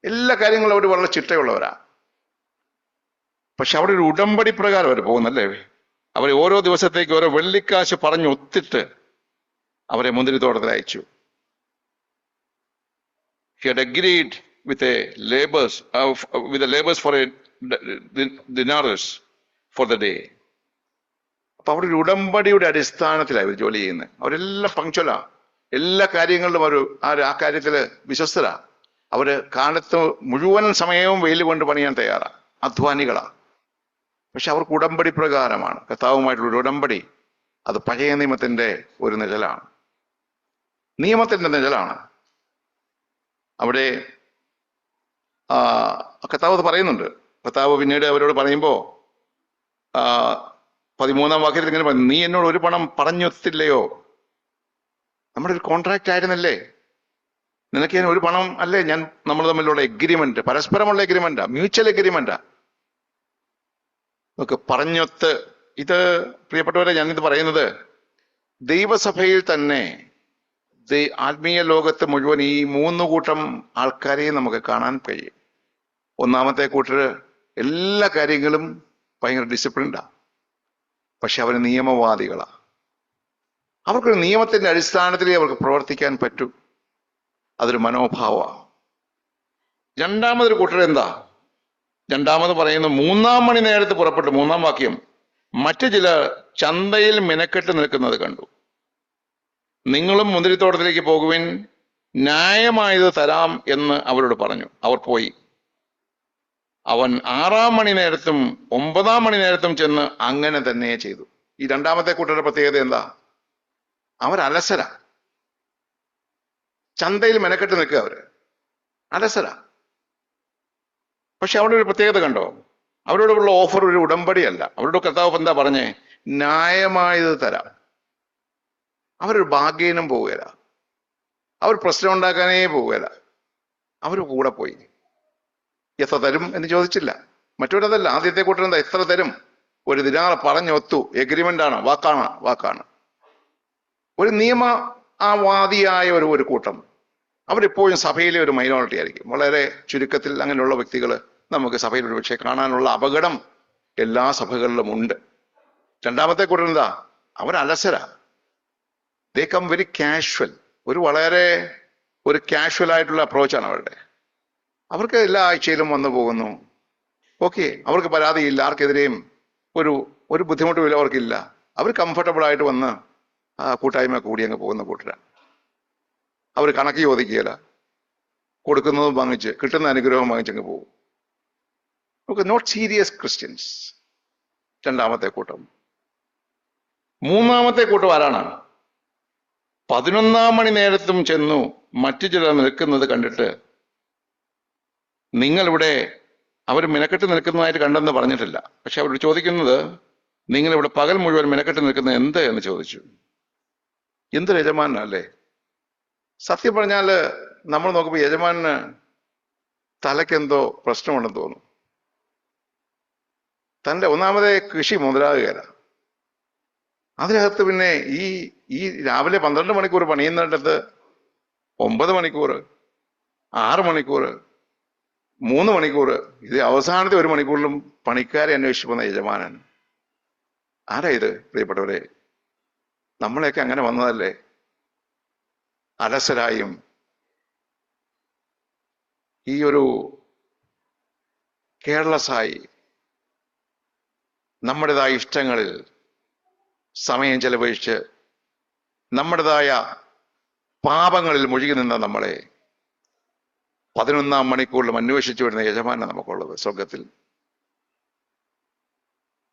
എല്ലാ കാര്യങ്ങളും അവർ വളരെ ചിട്ടയുള്ളവരാ. പക്ഷെ അവിടെ ഒരു ഉടമ്പടി പ്രകാരം അവർ പോകുന്നല്ലേ. അവരെ ഓരോ ദിവസത്തേക്ക് ഓരോ വെള്ളിക്കാശ് പറഞ്ഞു ഒത്തിട്ട് അവരെ മുന്തിരിത്തോട്ടത്തിൽ അയച്ചു. He had agreed with the laborers for a denarius for the day. അപ്പൊ അവിടെ ഒരു ഉടമ്പടിയുടെ അടിസ്ഥാനത്തിലാണ് ഇവർ ജോലി ചെയ്യുന്നത്. അവരെല്ലാം പങ്ക്ച്വലാ, എല്ലാ കാര്യങ്ങളിലും അവർ ആ കാര്യത്തില് വിശ്വസ്തരാ. അവര് കാലത്ത് മുഴുവൻ സമയവും വെയിൽ കൊണ്ട് പണിയാൻ തയ്യാറാ, അധ്വാനികളാ. പക്ഷെ അവർക്ക് ഉടമ്പടി പ്രകാരമാണ്, കർത്താവുമായിട്ടുള്ള ഒരു ഉടമ്പടി. അത് പഴയ നിയമത്തിന്റെ ഒരു നിഴലാണ്, നിയമത്തിന്റെ നിഴലാണ്. അവിടെ കർത്താവ് പറയുന്നുണ്ട്. കർത്താവ് പിന്നീട് അവരോട് പറയുമ്പോ 13-ാം വാക്യത്തിൽ ഇങ്ങനെ പറഞ്ഞു, നീ എന്നോട് ഒരു പണം പറഞ്ഞൊത്തില്ലയോ? നമ്മുടെ ഒരു കോൺട്രാക്ട് ആയിരുന്നല്ലേ, നിനക്ക് ഞാൻ ഒരു പണം അല്ലേ, നമ്മൾ തമ്മിലുള്ള എഗ്രിമെന്റ്, പരസ്പരമുള്ള എഗ്രിമെന്റാ, മ്യൂച്വൽ എഗ്രിമെന്റാ. നമുക്ക് പറഞ്ഞൊത്ത്. ഇത് പ്രിയപ്പെട്ടവരെ, ഞാനിത് പറയുന്നത് ദൈവസഭയിൽ തന്നെ ആത്മീയ ലോകത്ത് മുഴുവൻ ഈ 3 കൂട്ടം ആൾക്കാരെയും നമുക്ക് കാണാൻ കഴിയും. ഒന്നാമത്തെ കൂട്ടർ എല്ലാ കാര്യങ്ങളും ഭയങ്കര ഡിസിപ്ലിൻഡാ, പക്ഷെ അവർ നിയമവാദികളാ. അവർക്കൊരു നിയമത്തിന്റെ അടിസ്ഥാനത്തിലേ അവർക്ക് പ്രവർത്തിക്കാൻ പറ്റൂ. അതൊരു മനോഭാവമാണ്. രണ്ടാമതൊരു കൂട്ടർ എന്താ? രണ്ടാമത് പറയുന്നു, 3-ാം മണി നേരത്ത് പുറപ്പെട്ടു. 3-ാം വാക്യം, മറ്റു ചിലർ ചന്തയിൽ മിനക്കെട്ട് നിൽക്കുന്നത് കണ്ടു. നിങ്ങളും മുന്തിരിത്തോട്ടത്തിലേക്ക് പോകുവിൻ, ന്യായമായത് തരാം എന്ന് അവരോട് പറഞ്ഞു. അവർ പോയി. അവൻ 6-ാം മണി നേരത്തും 9-ാം മണി നേരത്തും ചെന്ന് അങ്ങനെ തന്നെ ചെയ്തു. ഈ രണ്ടാമത്തെ കൂട്ടരുടെ പ്രത്യേകത എന്താ? അവരലസര, ചന്തയിൽ മെനക്കെട്ട് നിൽക്കുക, അവര് അലസര. പക്ഷെ അവിടെ ഒരു പ്രത്യേകത കണ്ടോ? അവരോടുള്ള ഓഫർ ഒരു ഉടമ്പടിയല്ല. അവരോട് കർത്താവ് എന്താ പറഞ്ഞേ? ന്യായമായത് തരാം. അവരൊരു ഭാഗ്യനും പോവുകയില്ല, അവർ പ്രശ്നം ഉണ്ടാക്കാനേ പോവുകയില്ല. അവർ കൂടെ പോയി. എത്ര തരും എന്ന് ചോദിച്ചില്ല. മറ്റൊരതല്ല. ആദ്യത്തെ കൂട്ടർ എന്താ? എത്ര തരും? ഒരു ദിനാർ പറഞ്ഞൊത്തു. എഗ്രിമെന്റ് ആണ്, വാക്കാണ്. ഒരു നിയമ ആ വാദിയായ ഒരു കൂട്ടം. അവരിപ്പോഴും സഭയിലെ ഒരു മൈനോറിറ്റി ആയിരിക്കും. വളരെ ചുരുക്കത്തിൽ അങ്ങനെയുള്ള വ്യക്തികൾ നമുക്ക് സഭയിൽ ഒരു പക്ഷേ കാണാനുള്ള അപകടം എല്ലാ സഭകളിലും ഉണ്ട്. രണ്ടാമത്തെ കൂട്ടർ എന്താ? അവർ അലസര. They come very casual. ഒരു കാഷ്വൽ ആയിട്ടുള്ള അപ്രോച്ചാണ് അവരുടെ. അവർക്ക് എല്ലാ ആഴ്ചയിലും വന്നു പോകുന്നു. ഓക്കെ, അവർക്ക് പരാതിയില്ല, ആർക്കെതിരെയും ഒരു ബുദ്ധിമുട്ടുമില്ല, അവർക്കില്ല. അവർ കംഫർട്ടബിൾ ആയിട്ട് വന്ന് കൂട്ടായ്മ കൂടി അങ്ങ് പോകുന്ന കൂട്ടരാണ്. അവർ കണക്ക് ചോദിക്കുകയില്ല, കൊടുക്കുന്നതും വാങ്ങിച്ച്, കിട്ടുന്ന അനുഗ്രഹം വാങ്ങിച്ചങ്ങ് പോകും. Okay, not serious Christians. രണ്ടാമത്തെ കൂട്ടം. മൂന്നാമത്തെ കൂട്ടം ആരാണ്? 11-ാം മണി നേരത്തും ചെന്നു മറ്റു ചിലർ നിൽക്കുന്നത് കണ്ടിട്ട്, നിങ്ങളിവിടെ, അവർ മിനക്കെട്ട് നിൽക്കുന്നതായിട്ട് കണ്ടെന്ന് പറഞ്ഞിട്ടില്ല, പക്ഷെ അവർ ചോദിക്കുന്നത്, നിങ്ങളിവിടെ പകൽ മുഴുവൻ മിനക്കെട്ട് നിൽക്കുന്നത് എന്ത് എന്ന് ചോദിച്ചു. എന്തൊരു യജമാനല്ലേ! സത്യം പറഞ്ഞാല് നമ്മൾ നോക്കുമ്പോൾ യജമാന് തലക്കെന്തോ പ്രശ്നമുണ്ടെന്ന് തോന്നും. തന്റെ ഒന്നാമതെ കൃഷി മുതലാകുകയില്ല. അതിനകത്ത് പിന്നെ ഈ രാവിലെ 12 മണിക്കൂർ പണിയുന്നിടത്ത് 9 മണിക്കൂർ, 6 മണിക്കൂർ, 3 മണിക്കൂർ, ഇത് അവസാനത്തെ 1 മണിക്കൂറിലും പണിക്കാരെ അന്വേഷിച്ചു പോകുന്ന യജമാനൻ ആരാ ഇത്? പ്രിയപ്പെട്ടവരെ, നമ്മളെയൊക്കെ അങ്ങനെ വന്നതല്ലേ? അലസരായും ഈ ഒരു കെയർലെസ്സായി നമ്മുടേതായ ഇഷ്ടങ്ങളിൽ സമയം ചെലവഴിച്ച് നമ്മുടേതായ പാപങ്ങളിൽ മുഴുകി നിന്ന നമ്മളെ 11-ാം മണിക്കൂറിലും അന്വേഷിച്ചു വരുന്ന യജമാനാണ് നമുക്കുള്ളത് സ്വർഗത്തിൽ.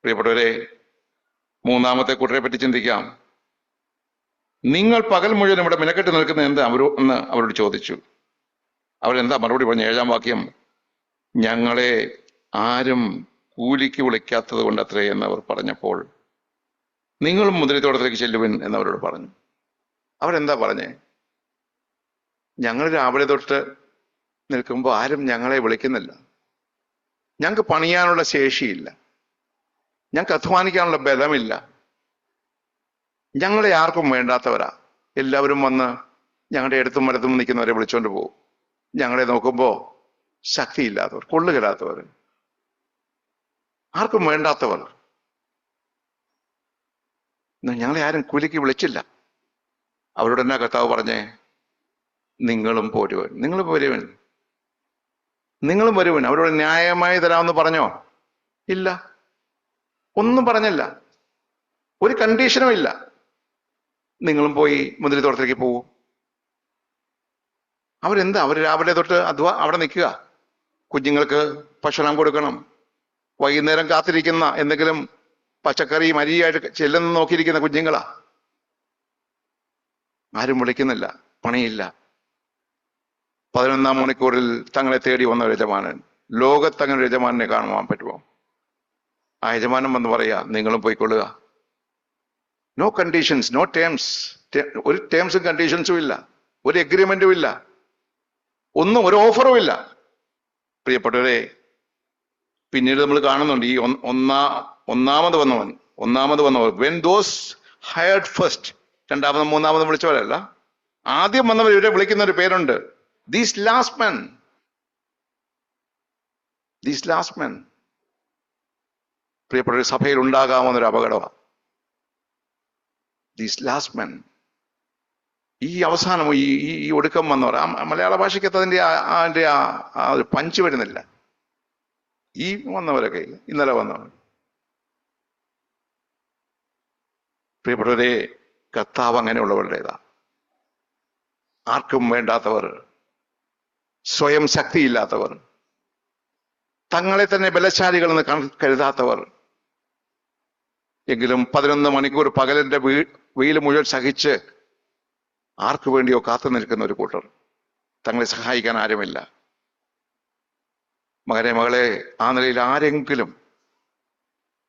പ്രിയപ്പെട്ടവരെ, മൂന്നാമത്തെ കൂട്ടരെ പറ്റി ചിന്തിക്കാം. നിങ്ങൾ പകൽ മുഴുവൻ ഇവിടെ മിനക്കെട്ട് നിൽക്കുന്ന എന്താ എന്ന് അവരോട് ചോദിച്ചു. അവരെന്താ മറുപടി പറഞ്ഞു? 7-ാം വാക്യം, ഞങ്ങളെ ആരും കൂലിക്ക് വിളിക്കാത്തത് കൊണ്ടത്രേ എന്നവർ പറഞ്ഞപ്പോൾ, നിങ്ങളും മുന്തിരിത്തോട്ടത്തിലേക്ക് ചെല്ലുവിൻ എന്നവരോട് പറഞ്ഞു. അവരെന്താ പറഞ്ഞേ? ഞങ്ങൾ രാവിലെ തൊട്ട് നിൽക്കുമ്പോൾ ആരും ഞങ്ങളെ വിളിക്കുന്നില്ല. ഞങ്ങൾക്ക് പണിയാനുള്ള ശേഷിയില്ല, ഞങ്ങൾക്ക് അധ്വാനിക്കാനുള്ള ബലമില്ല, ഞങ്ങളെ ആർക്കും വേണ്ടാത്തവരാ. എല്ലാവരും വന്ന് ഞങ്ങളുടെ അടുത്തും വലത്തും നിൽക്കുന്നവരെ വിളിച്ചോണ്ട് പോകും. ഞങ്ങളെ നോക്കുമ്പോ ശക്തിയില്ലാത്തവർ, കൊള്ളുകരാത്തവർ, ആർക്കും വേണ്ടാത്തവർ. ഞങ്ങളെ ആരും കൂലിക്ക് വിളിച്ചില്ല. അവരോട് എന്നാ കർത്താവ് പറഞ്ഞേ? നിങ്ങളും പോരുവൻ, നിങ്ങളും വരുവൻ, നിങ്ങളും വരുവൻ. അവരോട് ന്യായമായി തരാമെന്ന് പറഞ്ഞോ? ഇല്ല, ഒന്നും പറഞ്ഞില്ല, ഒരു കണ്ടീഷനും ഇല്ല. നിങ്ങളും പോയി മുന്തിരിത്തോട്ടത്തിലേക്ക് പോകൂ. അവരെന്താ? അവർ രാവിലെ തൊട്ട് അവിടെ നിൽക്കുക, കുഞ്ഞുങ്ങൾക്ക് ഭക്ഷണം കൊടുക്കണം, വൈകുന്നേരം കാത്തിരിക്കുന്ന എന്തെങ്കിലും പച്ചക്കറിയും അരിയായിട്ട് ചെല്ലുന്ന നോക്കിയിരിക്കുന്ന കുഞ്ഞുങ്ങളാ. ആരും വിളിക്കുന്നില്ല, പണിയില്ല. 11-ാം മണിക്കൂറിൽ തങ്ങളെ തേടി വന്ന ഒരു യജമാനൻ. ലോകത്ത് അങ്ങനെ ഒരു യജമാനെ കാണുവാൻ പറ്റുമോ? ആ യജമാനൻ വന്ന് പറയാ, നിങ്ങളും പോയിക്കൊള്ളുക. No conditions, no terms. ഒരു ടേംസും കണ്ടീഷൻസും ഇല്ല, ഒരു എഗ്രിമെന്റും ഇല്ല, ഒന്നും, ഒരു ഓഫറും ഇല്ല. പ്രിയപ്പെട്ടവരെ, പിന്നീട് നമ്മൾ കാണുന്നുണ്ട് ഈ ഒന്നാമത് വന്നവർ വെൻ ദോസ് ഹയർഡ് ഫസ്റ്റ്, രണ്ടാമതും മൂന്നാമതും വിളിച്ചവരല്ല, ആദ്യം വന്നവർ ഇവരെ വിളിക്കുന്ന ഒരു പേരുണ്ട്, ദീസ് ലാസ്റ്റ് മെൻ. പ്രിയപ്പെട്ട സഭയിൽ ഉണ്ടാകാവുന്നൊരു അപകടമാണ് ദീസ് ലാസ്റ്റ് മെൻ. ഈ അവസാനം ഈ ഒടുക്കം വന്നവർ, മലയാള ഭാഷയ്ക്കകത്ത് അതിന്റെ ഒരു പഞ്ച് വരുന്നില്ല. ഈ വന്നവരൊക്കെ, ഇന്നലെ വന്നവർ. പ്രിയപ്പെട്ടവരെ, കർത്താവ് അങ്ങനെയുള്ളവരുടേതാ. ആർക്കും വേണ്ടാത്തവർ, സ്വയം ശക്തിയില്ലാത്തവർ, തങ്ങളെ തന്നെ ബലശാലികളെന്ന് കരുതാത്തവർ, എങ്കിലും 11 മണിക്കൂർ പകലിന്റെ വെയിൽ മുഴുവൻ സഹിച്ച് ആർക്കു വേണ്ടിയോ കാത്തു നിൽക്കുന്ന ഒരു കൂട്ടർ, തങ്ങളെ സഹായിക്കാൻ ആരുമില്ല. മകനെ, മകളെ, ആ നിലയിൽ ആരെങ്കിലും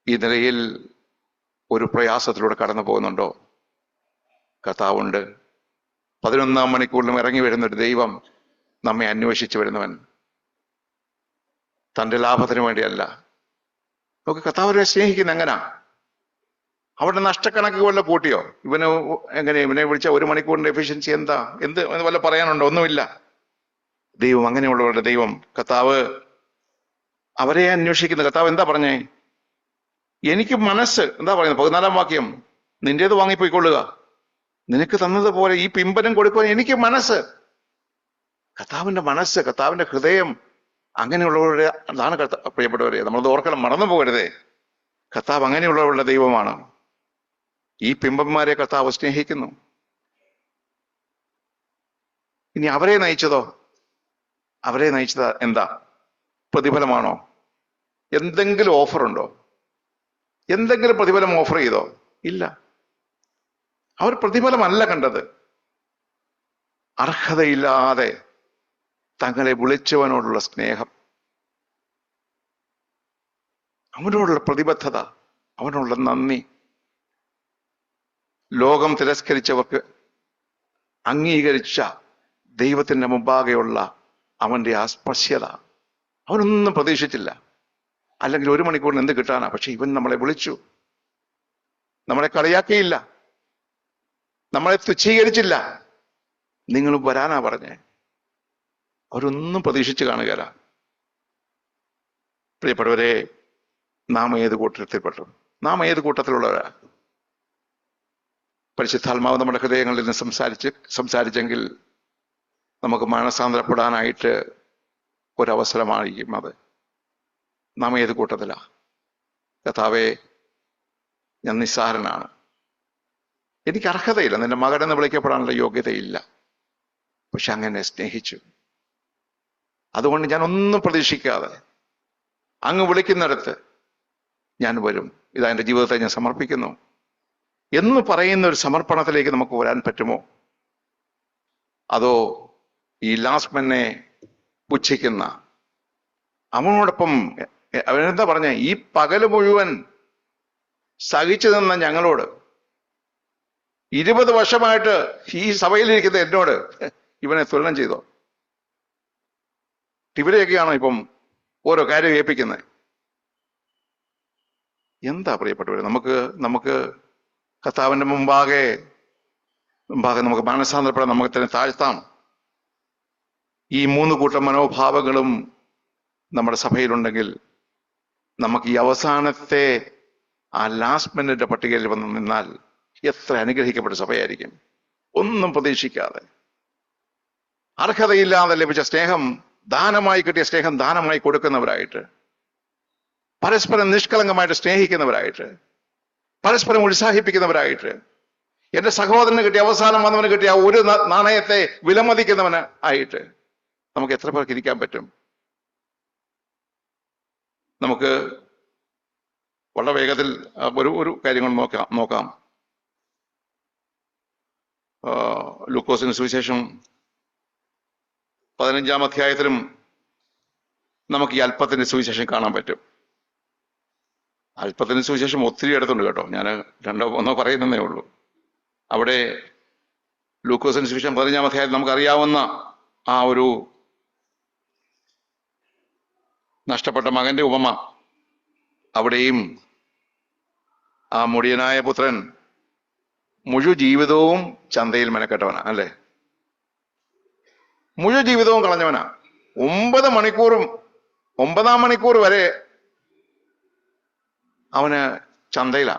ഈ നിലയിൽ ഒരു പ്രയാസത്തിലൂടെ കടന്നു പോകുന്നുണ്ടോ? കർത്താവുണ്ട്. 11 മണിക്കൂറിലും ഇറങ്ങി വരുന്നൊരു ദൈവം, നമ്മെ അന്വേഷിച്ചു വരുന്നവൻ, തന്റെ ലാഭത്തിന് വേണ്ടിയല്ല. നമുക്ക് കർത്താവിനെ സ്നേഹിക്കുന്ന എങ്ങനാ? അവിടെ നഷ്ടക്കണക്ക് വല്ല കൂട്ടിയോ? ഇവനെ വിളിച്ച 1 മണിക്കൂറിന്റെ എഫിഷ്യൻസി എന്ത് വല്ല പറയാനുണ്ടോ? ഒന്നുമില്ല. ദൈവം അങ്ങനെയുള്ളവരുടെ ദൈവം. കർത്താവ് അവരെ അന്വേഷിക്കുന്ന കർത്താവ് എന്താ പറഞ്ഞേ? എനിക്ക് മനസ്സ്, എന്താ പറയുന്നത് 14-ാം വാക്യം, നിന്റേത് വാങ്ങിപ്പോയിക്കൊള്ളുക, നിനക്ക് തന്നതുപോലെ ഈ പിമ്പനം കൊടുക്കുവാൻ എനിക്ക് മനസ്സ്. കർത്താവിന്റെ മനസ്സ്, കർത്താവിന്റെ ഹൃദയം അങ്ങനെയുള്ളവരുടെ അതാണ്. പ്രിയപ്പെട്ടവരെ, നമ്മളത് ഓർക്കണം, മറന്നു പോകരുതേ. കർത്താവ് അങ്ങനെയുള്ളവരുടെ ദൈവമാണ്. ഈ പിമ്പന്മാരെ കർത്താവ് സ്നേഹിക്കുന്നു. ഇനി അവരെ നയിച്ചതോ? അവരെ നയിച്ചത് എന്താ? പ്രതിഫലമാണോ? എന്തെങ്കിലും ഓഫർ ഉണ്ടോ? എന്തെങ്കിലും പ്രതിഫലം ഓഫർ ചെയ്തോ? ഇല്ല. അവർ പ്രതിഫലമല്ല കണ്ടത്. അർഹതയില്ലാതെ തങ്ങളെ വിളിച്ചവനോടുള്ള സ്നേഹം, അവനോടുള്ള പ്രതിബദ്ധത, അവനോടുള്ള നന്ദി. ലോകം തിരസ്കരിച്ചവർക്ക് അംഗീകരിച്ച ദൈവത്തിന്റെ മുമ്പാകെയുള്ള അവന്റെ ആ സ്പർശ്യത, അവനൊന്നും പ്രതീക്ഷിച്ചില്ല. അല്ലെങ്കിൽ 1 മണിക്കൂറിന് എന്ത് കിട്ടാനാ? പക്ഷെ ഇവൻ നമ്മളെ വിളിച്ചു, നമ്മളെ കളിയാക്കിയില്ല, നമ്മളെ തുച്ഛീകരിച്ചില്ല. നിങ്ങൾ വരാനാ പറഞ്ഞേ. അവരൊന്നും പ്രതീക്ഷിച്ച് കാണുകയില്ല. പ്രിയപ്പെട്ടവരെ, നാം ഏത് കൂട്ടത്തിൽപ്പെട്ടു? നാം ഏത് കൂട്ടത്തിലുള്ളവരാ? പരിശുദ്ധാത്മാവ് നമ്മുടെ ഹൃദയങ്ങളിൽ നിന്ന് സംസാരിച്ചെങ്കിൽ നമുക്ക് മാനസാന്തരപ്പെടാനായിട്ട് ഒരവസരമായിരിക്കും അത്. നാം ഏത് കൂട്ടത്തിലാ? കർത്താവേ, ഞാൻ നിസ്സാരനാണ്, എനിക്ക് അർഹതയില്ല, നിന്റെ മകനെന്ന് വിളിക്കപ്പെടാനുള്ള യോഗ്യതയില്ല, പക്ഷെ അങ്ങനെ സ്നേഹിച്ചു. അതുകൊണ്ട് ഞാൻ ഒന്നും പ്രതീക്ഷിക്കാതെ അങ്ങ് വിളിക്കുന്നിടത്ത് ഞാൻ വരും, ഇതാ എൻ്റെ ജീവിതത്തെ ഞാൻ സമർപ്പിക്കുന്നു എന്ന് പറയുന്ന ഒരു സമർപ്പണത്തിലേക്ക് നമുക്ക് വരാൻ പറ്റുമോ? അതോ ഈ ലാസ്മനെ പുച്ഛിക്കുന്ന, അവനോടൊപ്പം അവനെന്താ പറഞ്ഞ, ഈ പകല് മുഴുവൻ സഹിച്ചു നിന്ന ഞങ്ങളോട് 20 വർഷമായിട്ട് ഈ സഭയിലിരിക്കുന്ന എന്നോട് ഇവനെ തുലനം ചെയ്തോ? ഇവരെയൊക്കെയാണോ ഇപ്പം ഓരോ കാര്യം ഏൽപ്പിക്കുന്നത്? എന്താ പ്രിയപ്പെട്ടവരെ, നമുക്ക് കർത്താവിന്റെ മുമ്പാകെ നമുക്ക് മാനസാന്തരപ്പെടാൻ നമുക്ക് തന്നെ താഴ്ത്താം. ഈ 3 കൂട്ടം മനോഭാവങ്ങളും നമ്മുടെ സഭയിലുണ്ടെങ്കിൽ നമുക്ക് ഈ അവസാനത്തെ ആ ലാസ്റ്റ് മിനിറ്റ് പട്ടികയിൽ വന്ന് നിന്നാൽ എത്ര അനുഗ്രഹിക്കപ്പെട്ട സഭയായിരിക്കും. ഒന്നും പ്രതീക്ഷിക്കാതെ, അർഹതയില്ലാതെ ലഭിച്ച സ്നേഹം, ദാനമായി കിട്ടിയ സ്നേഹം ദാനമായി കൊടുക്കുന്നവരായിട്ട്, പരസ്പരം നിഷ്കളങ്കമായിട്ട് സ്നേഹിക്കുന്നവരായിട്ട്, പരസ്പരം ഉത്സാഹിപ്പിക്കുന്നവരായിട്ട്, എന്റെ സഹോദരന് കിട്ടിയ, അവസാനം വന്നവന് കിട്ടിയ ഒരു നാണയത്തെ വിലമതിക്കുന്നവന് ആയിട്ട് നമുക്ക് എത്ര പേർക്ക് ഇരിക്കാൻ പറ്റും? നമുക്ക് വളരെ വേഗത്തിൽ ഒരു കാര്യങ്ങൾ നോക്കാം. ലൂക്കോസിന് സുവിശേഷം 15-ാം അധ്യായത്തിലും നമുക്ക് ഈ അല്പത്തിന്റെ സുവിശേഷം കാണാൻ പറ്റും. അല്പത്തിന്റെ സുവിശേഷം ഒത്തിരി ഇടത്തുണ്ട് കേട്ടോ, ഞാൻ 2-1 പറയുന്നതേ ഉള്ളൂ. അവിടെ ലൂക്കോസിന് സുവിശേഷം 15-ാം അധ്യായത്തിൽ നമുക്കറിയാവുന്ന ആ ഒരു നഷ്ടപ്പെട്ട മകന്റെ ഉപമ, അവിടെയും ആ മുടിയനായ പുത്രൻ മുഴുവൻ ജീവിതവും ചന്തയിൽ മെനക്കെട്ടവനാ, അല്ലേ? മുഴുവൻ ജീവിതവും കളഞ്ഞവനാ. 9 മണിക്കൂറും 9-ാം മണിക്കൂർ വരെ അവന് ചന്തയിലാ,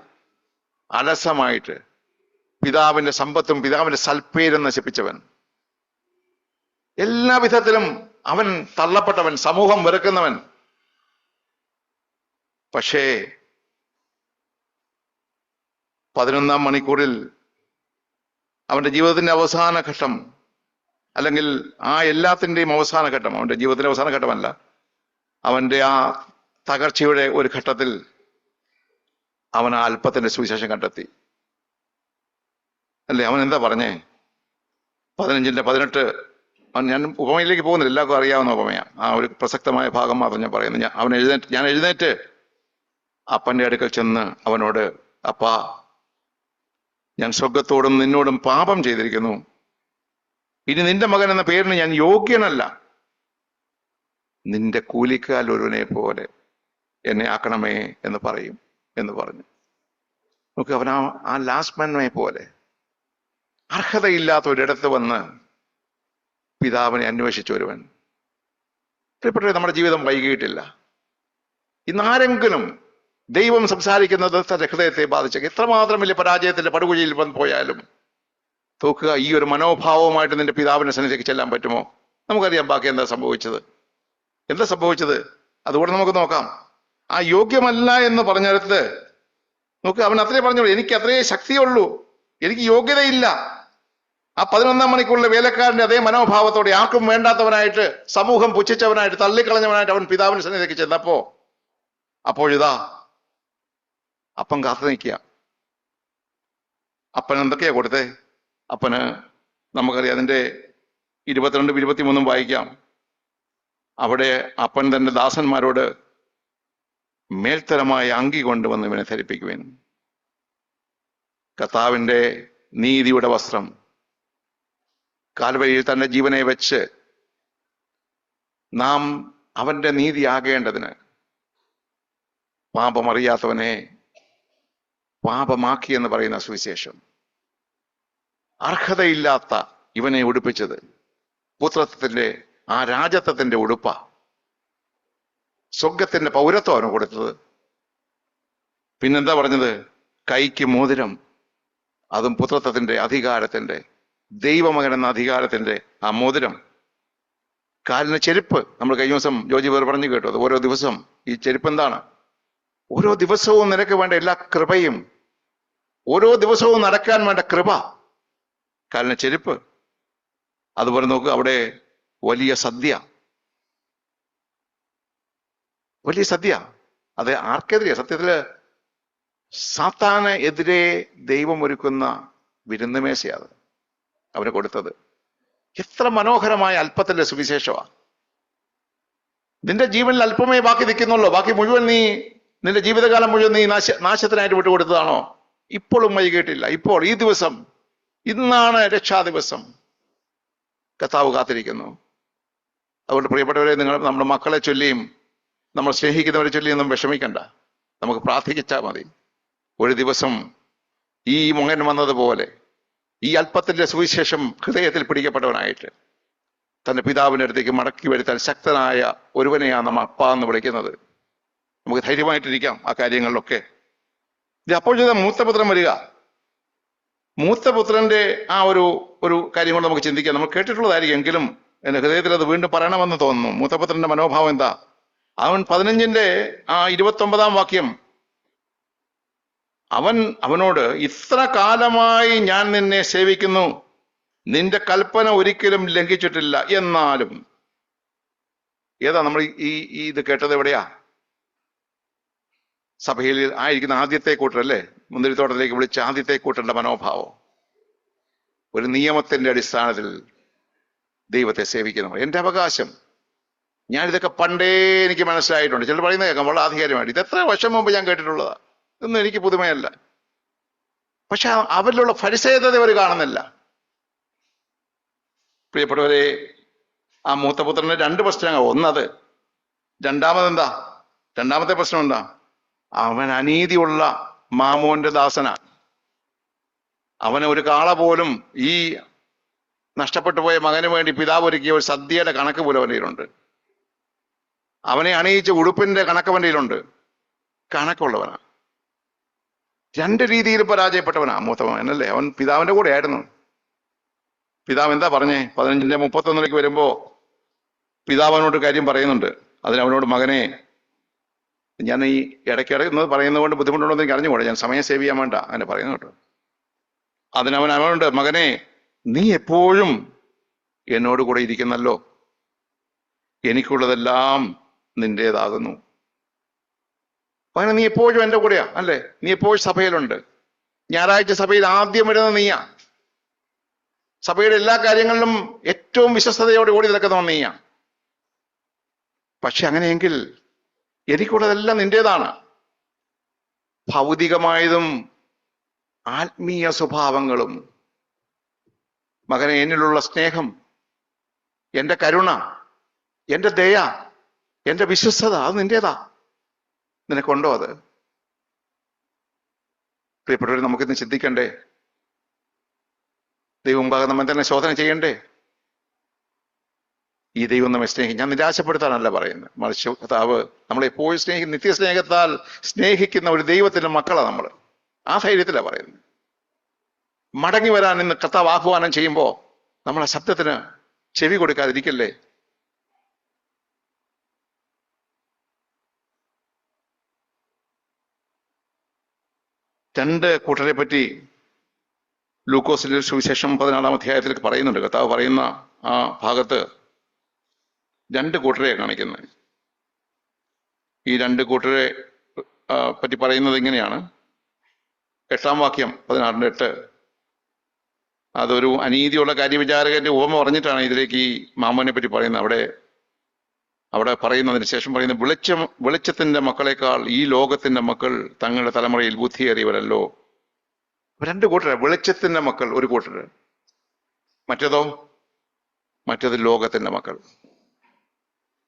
അലസമായിട്ട് പിതാവിന്റെ സമ്പത്തും പിതാവിന്റെ സൽപ്പേരും നശിപ്പിച്ചവൻ. എല്ലാ വിധത്തിലും അവൻ തള്ളപ്പെട്ടവൻ, സമൂഹം വെറുക്കുന്നവൻ. പക്ഷേ 11-ാം മണിക്കൂറിൽ അവന്റെ ജീവിതത്തിന്റെ അവസാന ഘട്ടം അല്ലെങ്കിൽ ആ എല്ലാത്തിൻ്റെയും അവസാന ഘട്ടം, അവൻ്റെ ജീവിതത്തിലെ അവസാന ഘട്ടമല്ല, അവൻ്റെ ആ തകർച്ചയുടെ ഒരു ഘട്ടത്തിൽ അവൻ ആ അല്പത്തിന്റെ സുവിശേഷം കണ്ടെത്തി. അല്ലേ? അവൻ എന്താ പറഞ്ഞേ? 15:18. ഞാൻ ഉപമയിലേക്ക് പോകുന്നില്ല, എല്ലാവർക്കും അറിയാവുന്ന ഉപമയാണ്. ആ ഒരു പ്രസക്തമായ ഭാഗം മാത്രം ഞാൻ പറയുന്നു. ഞാൻ എഴുന്നേറ്റ് അപ്പന്റെ അടുക്കൽ ചെന്ന് അവനോട്, അപ്പാ, ഞാൻ സ്വർഗത്തോടും നിന്നോടും പാപം ചെയ്തിരിക്കുന്നു, ഇനി നിന്റെ മകൻ എന്ന പേരിന് ഞാൻ യോഗ്യനല്ല, നിന്റെ കൂലിക്കാൽ ഒരുവനെ പോലെ എന്നെ ആക്കണമേ എന്ന് പറയും എന്ന് പറഞ്ഞു. നോക്ക്, അവൻ ആ ലാസ്റ്റ് മാനെ പോലെ അർഹതയില്ലാത്ത ഒരിടത്ത് വന്ന് പിതാവിനെ അന്വേഷിച്ച ഒരുവൻ. പ്രിയപ്പെട്ടവരെ, നമ്മുടെ ജീവിതം വൈകിയിട്ടില്ല. ഇന്നാരെങ്കിലും ദൈവം സംസാരിക്കുന്നത് തന്റെ ഹൃദയത്തെ ബാധിച്ചെങ്കിൽ എത്രമാത്രം വലിയ പരാജയത്തിന്റെ പടുകുഴിയിൽ വന്ന് പോയാലും നോക്കുക, ഈ ഒരു മനോഭാവവുമായിട്ട് നിന്റെ പിതാവിനെ സന്നിധിക്ക് ചെല്ലാൻ പറ്റുമോ? നമുക്കറിയാം ബാക്കി എന്താ സംഭവിച്ചത്. അതുകൊണ്ട് നമുക്ക് നോക്കാം. ആ യോഗ്യമല്ല എന്ന് പറഞ്ഞിടത്ത് നോക്ക്, അവൻ അത്രേ പറഞ്ഞോളൂ, എനിക്ക് അത്രേ ശക്തിയുള്ളൂ, എനിക്ക് യോഗ്യതയില്ല. ആ 11-ാം മണിക്കൂറിലെ വേലക്കാരന്റെ അതേ മനോഭാവത്തോടെ ആർക്കും വേണ്ടാത്തവനായിട്ട്, സമൂഹം പുച്ഛിച്ചവനായിട്ട്, തള്ളിക്കളഞ്ഞവനായിട്ട് അവൻ പിതാവിന്റെ സന്നിധിക്ക് അപ്പോഴിതാ അപ്പൻ കാത്തു നിൽക്കുക. അപ്പൻ എന്തൊക്കെയാ കൊടുത്തേ? അപ്പന് നമുക്കറിയാം, അതിന്റെ 22, 23 വായിക്കാം. അവിടെ അപ്പൻ തന്റെ ദാസന്മാരോട് മേൽത്തരമായ അങ്കി കൊണ്ടുവന്ന് ഇവനെ ധരിപ്പിക്കുവാൻ, കർത്താവിന്റെ നീതിയുടെ വസ്ത്രം കാൽവരിയിൽ തന്റെ ജീവനെ വെച്ച് നാം അവന്റെ നീതിയാകേണ്ടതിന് പാപമറിയാത്തവനെ പാപമാക്കി എന്ന് പറയുന്ന സുവിശേഷം. അർഹതയില്ലാത്ത ഇവനെ ഉടുപ്പിച്ചത് പുത്രത്വത്തിന്റെ ആ രാജത്വത്തിന്റെ ഉടുപ്പ, സ്വർഗത്തിന്റെ പൗരത്വം അവന് കൊടുത്തത്. പിന്നെന്താ പറഞ്ഞത്? കൈക്ക് മോതിരം, അതും പുത്രത്വത്തിന്റെ അധികാരത്തിന്റെ, ദൈവമകൻ എന്ന അധികാരത്തിന്റെ ആ മോതിരം. കാലിന് ചെരുപ്പ്. നമ്മൾ കഴിഞ്ഞ ദിവസം ജോജി വേർ പറഞ്ഞു കേട്ടു. അത് ഓരോ ദിവസം ഈ ചെരുപ്പ് എന്താണ്? ഓരോ ദിവസവും നിനക്ക് വേണ്ട എല്ലാ കൃപയും, ഓരോ ദിവസവും നടക്കാൻ വേണ്ട കൃപ, കാലിന് ചെരുപ്പ്. അതുപോലെ നോക്കുക, അവിടെ വലിയ സദ്യ. അത് ആർക്കെതിരെ? സത്യത്തില് സാത്താന് എതിരെ ദൈവം ഒരുക്കുന്ന വിരുന്നുമേശയാണ് അവന് കൊടുത്തത്. എത്ര മനോഹരമായ അല്പത്തിന്റെ സുവിശേഷമാണ്. നിന്റെ ജീവനിൽ അല്പമേ ബാക്കി നിൽക്കുന്നുള്ളൂ, ബാക്കി മുഴുവൻ നീ നിന്റെ ജീവിതകാലം മുഴുവൻ നീ നാശത്തിനായിട്ട് വിട്ടുകൊടുത്തതാണോ? ഇപ്പോഴും വൈകിട്ടില്ല. ഇപ്പോൾ ഈ ദിവസം, ഇന്നാണ് രക്ഷാ ദിവസം. കർത്താവ് കാത്തിരിക്കുന്നു. അതുകൊണ്ട് പ്രിയപ്പെട്ടവരെ, നിങ്ങൾ നമ്മുടെ മക്കളെ ചൊല്ലിയും നമ്മൾ സ്നേഹിക്കുന്നവരെ ചൊല്ലിയൊന്നും വിഷമിക്കണ്ട. നമുക്ക് പ്രാർത്ഥിച്ചാൽ മതി. ഒരു ദിവസം ഈ മകൻ വന്നതുപോലെ ഈ അല്പത്തിന്റെ സുവിശേഷം ഹൃദയത്തിൽ പിടിക്കപ്പെട്ടവനായിട്ട് തന്റെ പിതാവിന്റെ അടുത്തേക്ക് മടക്കി വരുത്താൻ ശക്തനായ ഒരുവനെയാണ് നമ്മൾ അപ്പ എന്ന് വിളിക്കുന്നത്. നമുക്ക് ധൈര്യമായിട്ടിരിക്കാം ആ കാര്യങ്ങളിലൊക്കെ. അപ്പോഴത്തെ മൂത്തപുത്രൻ വരിക. മൂത്തപുത്രന്റെ ആ ഒരു കാര്യം കൊണ്ട് നമുക്ക് ചിന്തിക്കാം. നമ്മൾ കേട്ടിട്ടുള്ളതായിരിക്കും, എങ്കിലും എന്റെ ഹൃദയത്തിൽ അത് വീണ്ടും പറയണമെന്ന് തോന്നുന്നു. മൂത്തപുത്രന്റെ മനോഭാവം എന്താ? അവൻ 15:29 വാക്യം, അവനോട്, ഇത്ര കാലമായി ഞാൻ നിന്നെ സേവിക്കുന്നു, നിന്റെ കൽപ്പന ഒരിക്കലും ലംഘിച്ചിട്ടില്ല, എന്നാലും. ഏതാ നമ്മൾ ഇത് കേട്ടത്? എവിടെയാ? സഭയിൽ ആയിരിക്കുന്ന ആദ്യത്തെ കൂട്ടരല്ലേ, മുന്തിരിത്തോട്ടത്തിലേക്ക് വിളിച്ച ആദ്യത്തെ കൂട്ടരുടെ മനോഭാവം. ഒരു നിയമത്തിന്റെ അടിസ്ഥാനത്തിൽ ദൈവത്തെ സേവിക്കുന്നവർ. എന്റെ അവകാശം, ഞാനിതൊക്കെ പണ്ടേ എനിക്ക് മനസ്സിലായിട്ടുണ്ട്. ചിലർ പറയുന്നത് കേൾക്കാം വളരെ ആധികാരികമായിട്ട്. ഇത് എത്ര വർഷം മുമ്പ് ഞാൻ കേട്ടിട്ടുള്ളതാ, ഇതൊന്നും എനിക്ക് പുതുമയല്ല. പക്ഷെ അവരിലുള്ള ഫരിസേയത അവർ കാണുന്നില്ല. പ്രിയപ്പെട്ടവരെ, ആ മൂത്തപുത്രന് 2 പ്രശ്നങ്ങൾ. ഒന്നത്, രണ്ടാമത്തെ പ്രശ്നം എന്താ? അവൻ അനീതിയുള്ള മാമോന്റെ ദാസനാണ്. അവന് ഒരു കാള പോലും ഈ നഷ്ടപ്പെട്ടു പോയ മകന് വേണ്ടി പിതാവ് ഒരുക്കിയ ഒരു സദ്യയുടെ കണക്ക് പോലും അവൻ്റെ കയ്യിലുണ്ട്. അവനെ അണിയിച്ച ഉടുപ്പിന്റെ കണക്ക് അവൻ്റെ കയ്യിലുണ്ട്. കണക്കുള്ളവനാ. 2 രീതിയിൽ പരാജയപ്പെട്ടവനാ മൂത്തവൻ, എന്നല്ലേ? അവൻ പിതാവിന്റെ കൂടെ ആയിരുന്നു. പിതാവ് എന്താ പറഞ്ഞേ? 15:31 വരുമ്പോ പിതാവ് അവനോട് കാര്യം പറയുന്നുണ്ട്. അതിനവനോട്, മകനെ, ഞാൻ ഈ ഇടയ്ക്കിടയ്ക്ക് പറയുന്നത് കൊണ്ട് ബുദ്ധിമുട്ടുണ്ടോ എന്ന് എനിക്ക് അറിഞ്ഞുകൂടെ, ഞാൻ സമയം സേവ് ചെയ്യാൻ വേണ്ട അങ്ങനെ പറയുന്നു കേട്ടോ. അവനോട്, മകനെ, നീ എപ്പോഴും എന്നോട് കൂടെ ഇരിക്കുന്നല്ലോ, എനിക്കുള്ളതെല്ലാം നിന്റേതാകുന്നു. അങ്ങനെ നീ എപ്പോഴും എൻ്റെ കൂടെയാ അല്ലേ? നീ എപ്പോഴും സഭയിലുണ്ട്. ഞായറാഴ്ച സഭയിൽ ആദ്യം വരുന്ന നീയാ. സഭയുടെ എല്ലാ കാര്യങ്ങളിലും ഏറ്റവും വിശ്വസ്തയോടെ ഓടി നടക്കുന്നവൻ നീയാ. പക്ഷെ അങ്ങനെയെങ്കിൽ എനിക്കുള്ളതെല്ലാം നിന്റേതാണ്. ഭൗതികമായതും ആത്മീയ സ്വഭാവങ്ങളും. മകനെ, എന്നിലുള്ള സ്നേഹം, എന്റെ കരുണ, എന്റെ ദയ, എന്റെ വിശ്വസ്തത, അത് നിന്റേതാ. നിനക്കുണ്ടോ അത്? പ്രിയപ്പെട്ടവർ, നമുക്കിന്ന് ചിന്തിക്കണ്ടേ? ദൈവം മുമ്പാകെ നമ്മൾ തന്നെ ശോധന ചെയ്യണ്ടേ? ഈ ദൈവം നമ്മെ സ്നേഹിക്കും. ഞാൻ നിരാശപ്പെടുത്താനല്ല പറയുന്നത്, മറിച്ച് കർത്താവ് നമ്മളെപ്പോഴും നിത്യസ്നേഹത്താൽ സ്നേഹിക്കുന്ന ഒരു ദൈവത്തിന്റെ മക്കളാണ് നമ്മൾ. ആ ധൈര്യത്തിലാണ് പറയുന്നത്. മടങ്ങി വരാൻ ഇന്ന് കർത്താവ് ആഹ്വാനം ചെയ്യുമ്പോൾ നമ്മളെ ശബ്ദത്തിന് ചെവി കൊടുക്കാതിരിക്കല്ലേ? രണ്ട് കൂട്ടരെ പറ്റി ലൂക്കോസിന്റെ സുവിശേഷം 14-ാം അധ്യായത്തിൽ പറയുന്നുണ്ട്. കർത്താവ് പറയുന്ന ആ ഭാഗത്ത് രണ്ട് കൂട്ടരെ കാണിക്കുന്നത്. ഈ രണ്ട് കൂട്ടരെ പറ്റി പറയുന്നത് ഇങ്ങനെയാണ്. 8-ാം വാക്യം 16:8. അതൊരു അനീതിയുള്ള കാര്യവിചാരകന്റെ ഉപമ പറഞ്ഞിട്ടാണ് ഇതിലേക്ക് ഈ മാമോനെ പറ്റി പറയുന്നത്. അവിടെ പറയുന്നതിന് ശേഷം പറയുന്നത്, വെളിച്ചത്തിന്റെ മക്കളെക്കാൾ ഈ ലോകത്തിന്റെ മക്കൾ തങ്ങളുടെ തലമുറയിൽ ബുദ്ധിയേറിയവരല്ലോ. രണ്ട് കൂട്ടര്. വെളിച്ചത്തിന്റെ മക്കൾ ഒരു കൂട്ടര്, മറ്റേത് ലോകത്തിന്റെ മക്കൾ.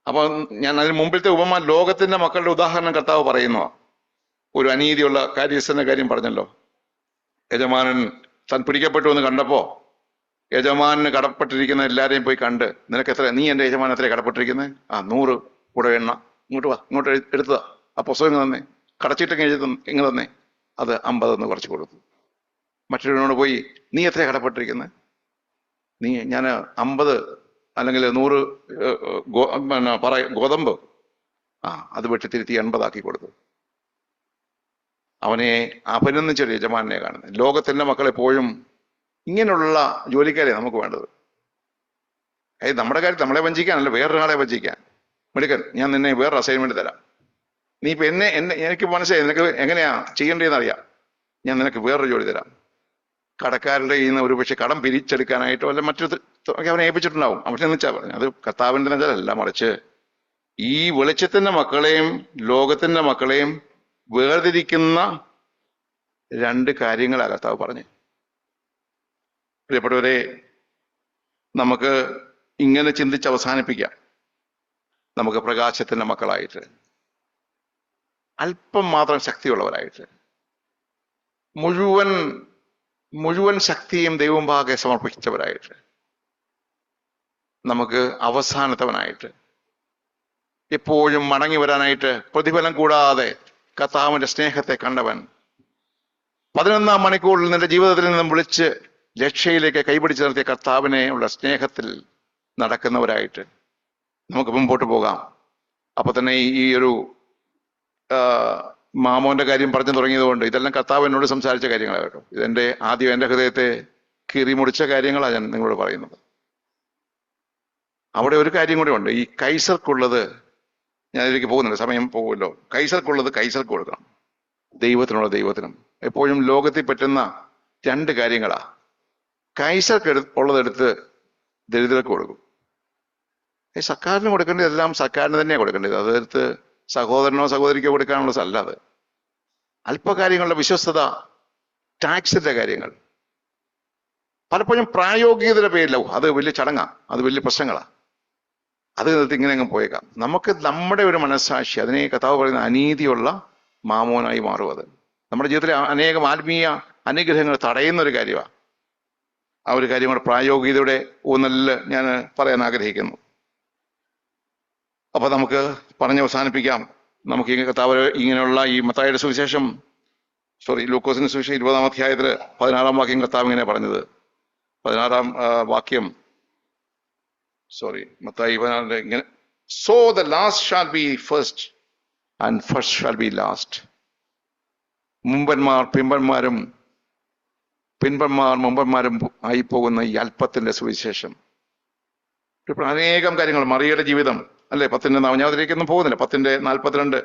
അപ്പൊ ഞാൻ അതിന് മുമ്പിലത്തെ ഉപമ ലോകത്തിന്റെ മക്കളുടെ ഉദാഹരണം കർത്താവ് പറയുന്നതാ. ഒരു അനീതിയുള്ള കാര്യസ്ഥന്റെ കാര്യം പറഞ്ഞല്ലോ. യജമാനൻ താൻ പിടിക്കപ്പെട്ടു എന്ന് കണ്ടപ്പോ യജമാനന് കടപ്പെട്ടിരിക്കുന്ന എല്ലാരെയും പോയി കണ്ട്, നിനക്ക് എത്ര, നീ എന്റെ യജമാനൻ എത്രയാണ് കടപ്പെട്ടിരിക്കുന്നത്? 100 കൂടെ എണ്ണ, ഇങ്ങോട്ട് വാ, ഇങ്ങോട്ട് എടുത്തതാ, ആ പുസ്തകം ഇങ്ങ് തന്നെ, കടച്ചിട്ടൊക്കെ ഇങ്ങ് തന്നെ. അത് 50 എന്ന് കുറച്ച് കൊടുത്തു. മറ്റൊരുവനോട് പോയി, നീ എത്രയാണ് കടപ്പെട്ടിരിക്കുന്നത്? ഞാൻ 50 അല്ലെങ്കിൽ 100 ഗോതമ്പ്, അത് വെട്ടിത്തിരുത്തി 80 ആക്കി കൊടുത്തു. അവനെ അഭിനന്ദിച്ചൊരു യജമാനെ കാണുന്നത്. ലോകത്തിന്റെ മക്കൾ എപ്പോഴും ഇങ്ങനെയുള്ള ജോലിക്കാരെ നമുക്ക് വേണ്ടത്. നമ്മുടെ കാര്യത്തിൽ നമ്മളെ വഞ്ചിക്കാനല്ല, വേറൊരാളെ വഞ്ചിക്കാൻ. മെടുക്കൻ, ഞാൻ നിന്നെ വേറൊരു അസൈൻമെന്റ് തരാം. നീ ഇപ്പൊ എന്നെ എനിക്ക് മനസ്സിലായി, നിനക്ക് എങ്ങനെയാ ചെയ്യേണ്ടതെന്ന് അറിയാം, ഞാൻ നിനക്ക് വേറൊരു ജോലി തരാം. കടക്കാരുടെ കയ്യിൽ നിന്ന് ഒരു പക്ഷെ കടം പിരിച്ചെടുക്കാനായിട്ടോ അല്ല മറ്റൊരു അവനെ ഏൽപ്പിച്ചിട്ടുണ്ടാവും. അവനെ വെച്ചാൽ പറഞ്ഞു, അത് കർത്താവിന്റെ നെഞ്ചലല്ല, മറിച്ച് ഈ വെളിച്ചത്തിന്റെ മക്കളെയും ലോകത്തിന്റെ മക്കളെയും വേർതിരിക്കുന്ന രണ്ട് കാര്യങ്ങളാ കർത്താവ് പറഞ്ഞു. പ്രിയപ്പെട്ടവരെ, നമുക്ക് ഇങ്ങനെ ചിന്തിച്ച് അവസാനിപ്പിക്കാം. നമുക്ക് പ്രകാശത്തിന്റെ മക്കളായിട്ട്, അല്പം മാത്രം ശക്തിയുള്ളവരായിട്ട്, മുഴുവൻ ശക്തിയും ദൈവമുമ്പാകെ സമർപ്പിച്ചവരായിട്ട്, നമുക്ക് അവസാനത്തവനായിട്ട്, എപ്പോഴും മടങ്ങി വരാനായിട്ട് പ്രതിഫലം കൂടാതെ കർത്താവിന്റെ സ്നേഹത്തെ കണ്ടവൻ, 11-ാം മണിക്കൂറിൽ നിന്റെ ജീവിതത്തിൽ നിന്നും വിളിച്ച് രക്ഷയിലേക്ക് കൈപിടിച്ച് നിർത്തിയ കർത്താവിനെ ഉള്ള സ്നേഹത്തിൽ നടക്കുന്നവരായിട്ട് നമുക്ക് മുമ്പോട്ട് പോകാം. അപ്പൊ തന്നെ ഈ ഒരു മാമോന്റെ കാര്യം പറഞ്ഞു തുടങ്ങിയതുകൊണ്ട് ഇതെല്ലാം കർത്താവ് എന്നോട് സംസാരിച്ച കാര്യങ്ങളാണ് കേട്ടോ. ഇതെന്റെ ആദ്യം എന്റെ ഹൃദയത്തെ കീറിമുടിച്ച കാര്യങ്ങളാണ് ഞാൻ നിങ്ങളോട് പറയുന്നത്. അവിടെ ഒരു കാര്യം കൂടെ ഉണ്ട്. ഈ കൈസർക്കുള്ളത്, ഞാൻ ഇതിലേക്ക് പോകുന്നുണ്ട്, സമയം പോകുമല്ലോ. കൈസർക്കുള്ളത് കൈസർക്ക് കൊടുക്കണം, ദൈവത്തിനുള്ള ദൈവത്തിനും. എപ്പോഴും ലോകത്തിൽ പറ്റുന്ന രണ്ട് കാര്യങ്ങളാ. കൈസർക്ക് ഉള്ളതെടുത്ത് ദരിദ്രർക്ക് കൊടുക്കും. സർക്കാരിന് കൊടുക്കേണ്ടതെല്ലാം സർക്കാരിന് തന്നെയാണ് കൊടുക്കേണ്ടത്. അതെടുത്ത് സഹോദരനോ സഹോദരിക്കോ കൊടുക്കാനുള്ളത് അല്ല. അത് അല്പകാര്യങ്ങളുടെ വിശ്വസ്തത, ടാക്സിന്റെ കാര്യങ്ങൾ പലപ്പോഴും പ്രായോഗികതയുടെ പേരിലാവും. അത് വലിയ ചടങ്ങാ, അത് വലിയ പ്രശ്നങ്ങളാ. അത് ഇങ്ങനെ അങ്ങ് പോയേക്കാം. നമുക്ക് നമ്മുടെ ഒരു മനസ്സാക്ഷി, അതിനെ കർത്താവ് പറയുന്ന അനീതിയുള്ള മാമോനായി മാറും. അത് നമ്മുടെ ജീവിതത്തിലെ അനേകം ആത്മീയ അനുഗ്രഹങ്ങൾ തടയുന്ന ഒരു കാര്യമാണ്. ആ ഒരു കാര്യം കൂടെ പ്രായോഗികതയുടെ ഊന്നലിൽ ഞാൻ പറയാൻ ആഗ്രഹിക്കുന്നു. അപ്പൊ നമുക്ക് പറഞ്ഞ് അവസാനിപ്പിക്കാം. നമുക്ക് കർത്താവ് ഇങ്ങനെയുള്ള ഈ മത്തായിയുടെ സുവിശേഷം, ലൂക്കോസിന്റെ സുവിശേഷം 20-ാം അധ്യായത്തിൽ 16-ാം വാക്യം കർത്താവ് ഇങ്ങനെ പറഞ്ഞത്. 16-ാം വാക്യം മത്തായി 16 ഇങ്ങനെ, so the last shall be first and first shall be last. മുമ്പന്മാർ പിമ്പന്മാരും പിൻപന്മാർ മുമ്പന്മാരും ആയി പോകുന്ന ഈ അല്പത്തിന്റെ സുവിശേഷം ഇപ്പോൾ അനേകം കാര്യങ്ങൾ മറിയയുടെ ജീവിതം അല്ലെ, 10-ന്റെ ഞാൻ അതിലേക്കൊന്നും പോകുന്നില്ല. 10:42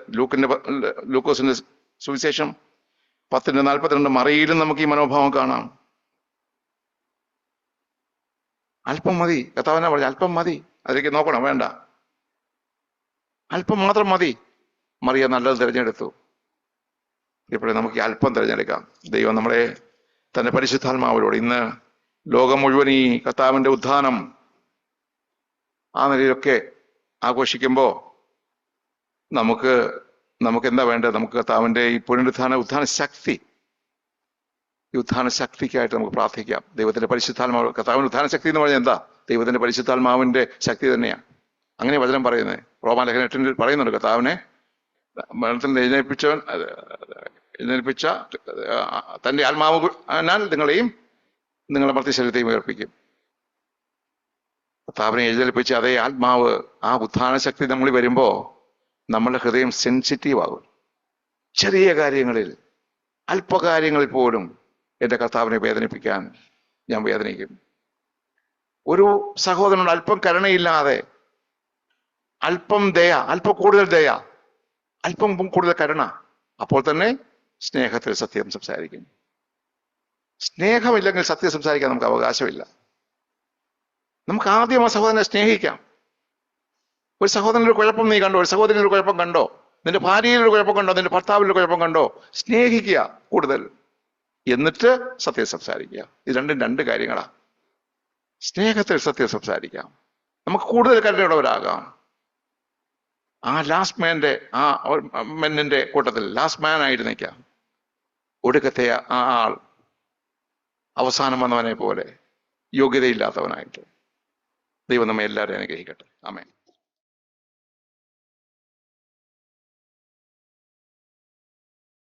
ലൂക്കോസിന്റെ സുവിശേഷം 10:42 മറിയയിലും നമുക്ക് ഈ മനോഭാവം കാണാം. അല്പം മതി, കർത്താവിനെ പറഞ്ഞു അല്പം മതി, അതിലേക്ക് നോക്കണം, വേണ്ട, അല്പം മാത്രം മതി. മറിയ നല്ലത് തിരഞ്ഞെടുത്തു. ഇപ്പോഴേ നമുക്ക് ഈ അല്പം തിരഞ്ഞെടുക്കാം. ദൈവം നമ്മളെ തന്റെ പരിശുദ്ധാത്മാവിലൂടെ ഇന്ന് ലോകം മുഴുവൻ ഈ കർത്താവിന്റെ ഉത്ഥാനം ആ നിലയിലൊക്കെ ആഘോഷിക്കുമ്പോൾ നമുക്ക് എന്താ വേണ്ടത്? നമുക്ക് കർത്താവിന്റെ ഈ ഉത്ഥാന ശക്തി, ഈ ഉത്ഥാന ശക്തിക്കായിട്ട് നമുക്ക് പ്രാർത്ഥിക്കാം. ദൈവത്തിന്റെ പരിശുദ്ധാത്മാവ്, കർത്താവിന്റെ ഉത്ഥാന ശക്തി എന്ന് പറഞ്ഞാൽ എന്താ? ദൈവത്തിന്റെ പരിശുദ്ധാത്മാവിന്റെ ശക്തി തന്നെയാണ്. അങ്ങനെ വചനം പറയുന്നത്. റോമാലേഖനം 8 പറയുന്നുണ്ട്, കർത്താവിനെ മരണത്തിൽ എഴുന്നേൽപ്പിച്ച തന്റെ ആത്മാവിനാൽ നിങ്ങളുടെ മർത്യശരീരത്തെയും ഉയർപ്പിക്കും. കർത്താവിനെ എഴുന്നേൽപ്പിച്ച അതേ ആത്മാവ്, ആ ഉത്ഥാന ശക്തി നമ്മളിൽ വരുമ്പോ നമ്മളുടെ ഹൃദയം സെൻസിറ്റീവ് ആകും. ചെറിയ കാര്യങ്ങളിൽ, അല്പകാര്യങ്ങളിൽ പോലും എന്റെ കർത്താവിനെ വേദനിപ്പിക്കാൻ ഞാൻ വേദനിക്കും. ഒരു സഹോദരനോട് അല്പം കരുണയില്ലാതെ, അല്പം ദയ, അല്പം കൂടുതൽ ദയ, അല്പം കൂടുതൽ കരുണ, അപ്പോൾ തന്നെ സ്നേഹത്തിൽ സത്യം സംസാരിക്കും. സ്നേഹമില്ലെങ്കിൽ സത്യം സംസാരിക്കാൻ നമുക്ക് അവകാശമില്ല. നമുക്ക് ആദ്യം ആ സഹോദരനെ സ്നേഹിക്കാം. ഒരു സഹോദരനൊരു കുഴപ്പം നീ കണ്ടോ, ഒരു സഹോദരനൊരു കുഴപ്പം കണ്ടോ, നിന്റെ ഭാര്യയിലൊരു കുഴപ്പം കണ്ടോ, നിന്റെ ഭർത്താവിലൊരു കുഴപ്പം കണ്ടോ, സ്നേഹിക്കുക കൂടുതൽ, എന്നിട്ട് സത്യം സംസാരിക്കുക. ഇത് രണ്ടും രണ്ട് കാര്യങ്ങളാ. സ്നേഹത്തിൽ സത്യം സംസാരിക്കാം, നമുക്ക് കൂടുതൽ കരുണയുള്ളവരാകാം. ആ ലാസ്റ്റ് മാന്റെ, ആ മെന്നിന്റെ കൂട്ടത്തിൽ ലാസ്റ്റ് മാൻ ആയിട്ട് നിൽക്കാം. ഒടുക്കത്തെ ആ ആൾ അവസാനം വന്നവനെ പോലെ യോഗ്യതയില്ലാത്തവനായിട്ട്. ദൈവം നമ്മെ എല്ലാവരെയും അനുഗ്രഹിക്കട്ടെ. ആമേൻ.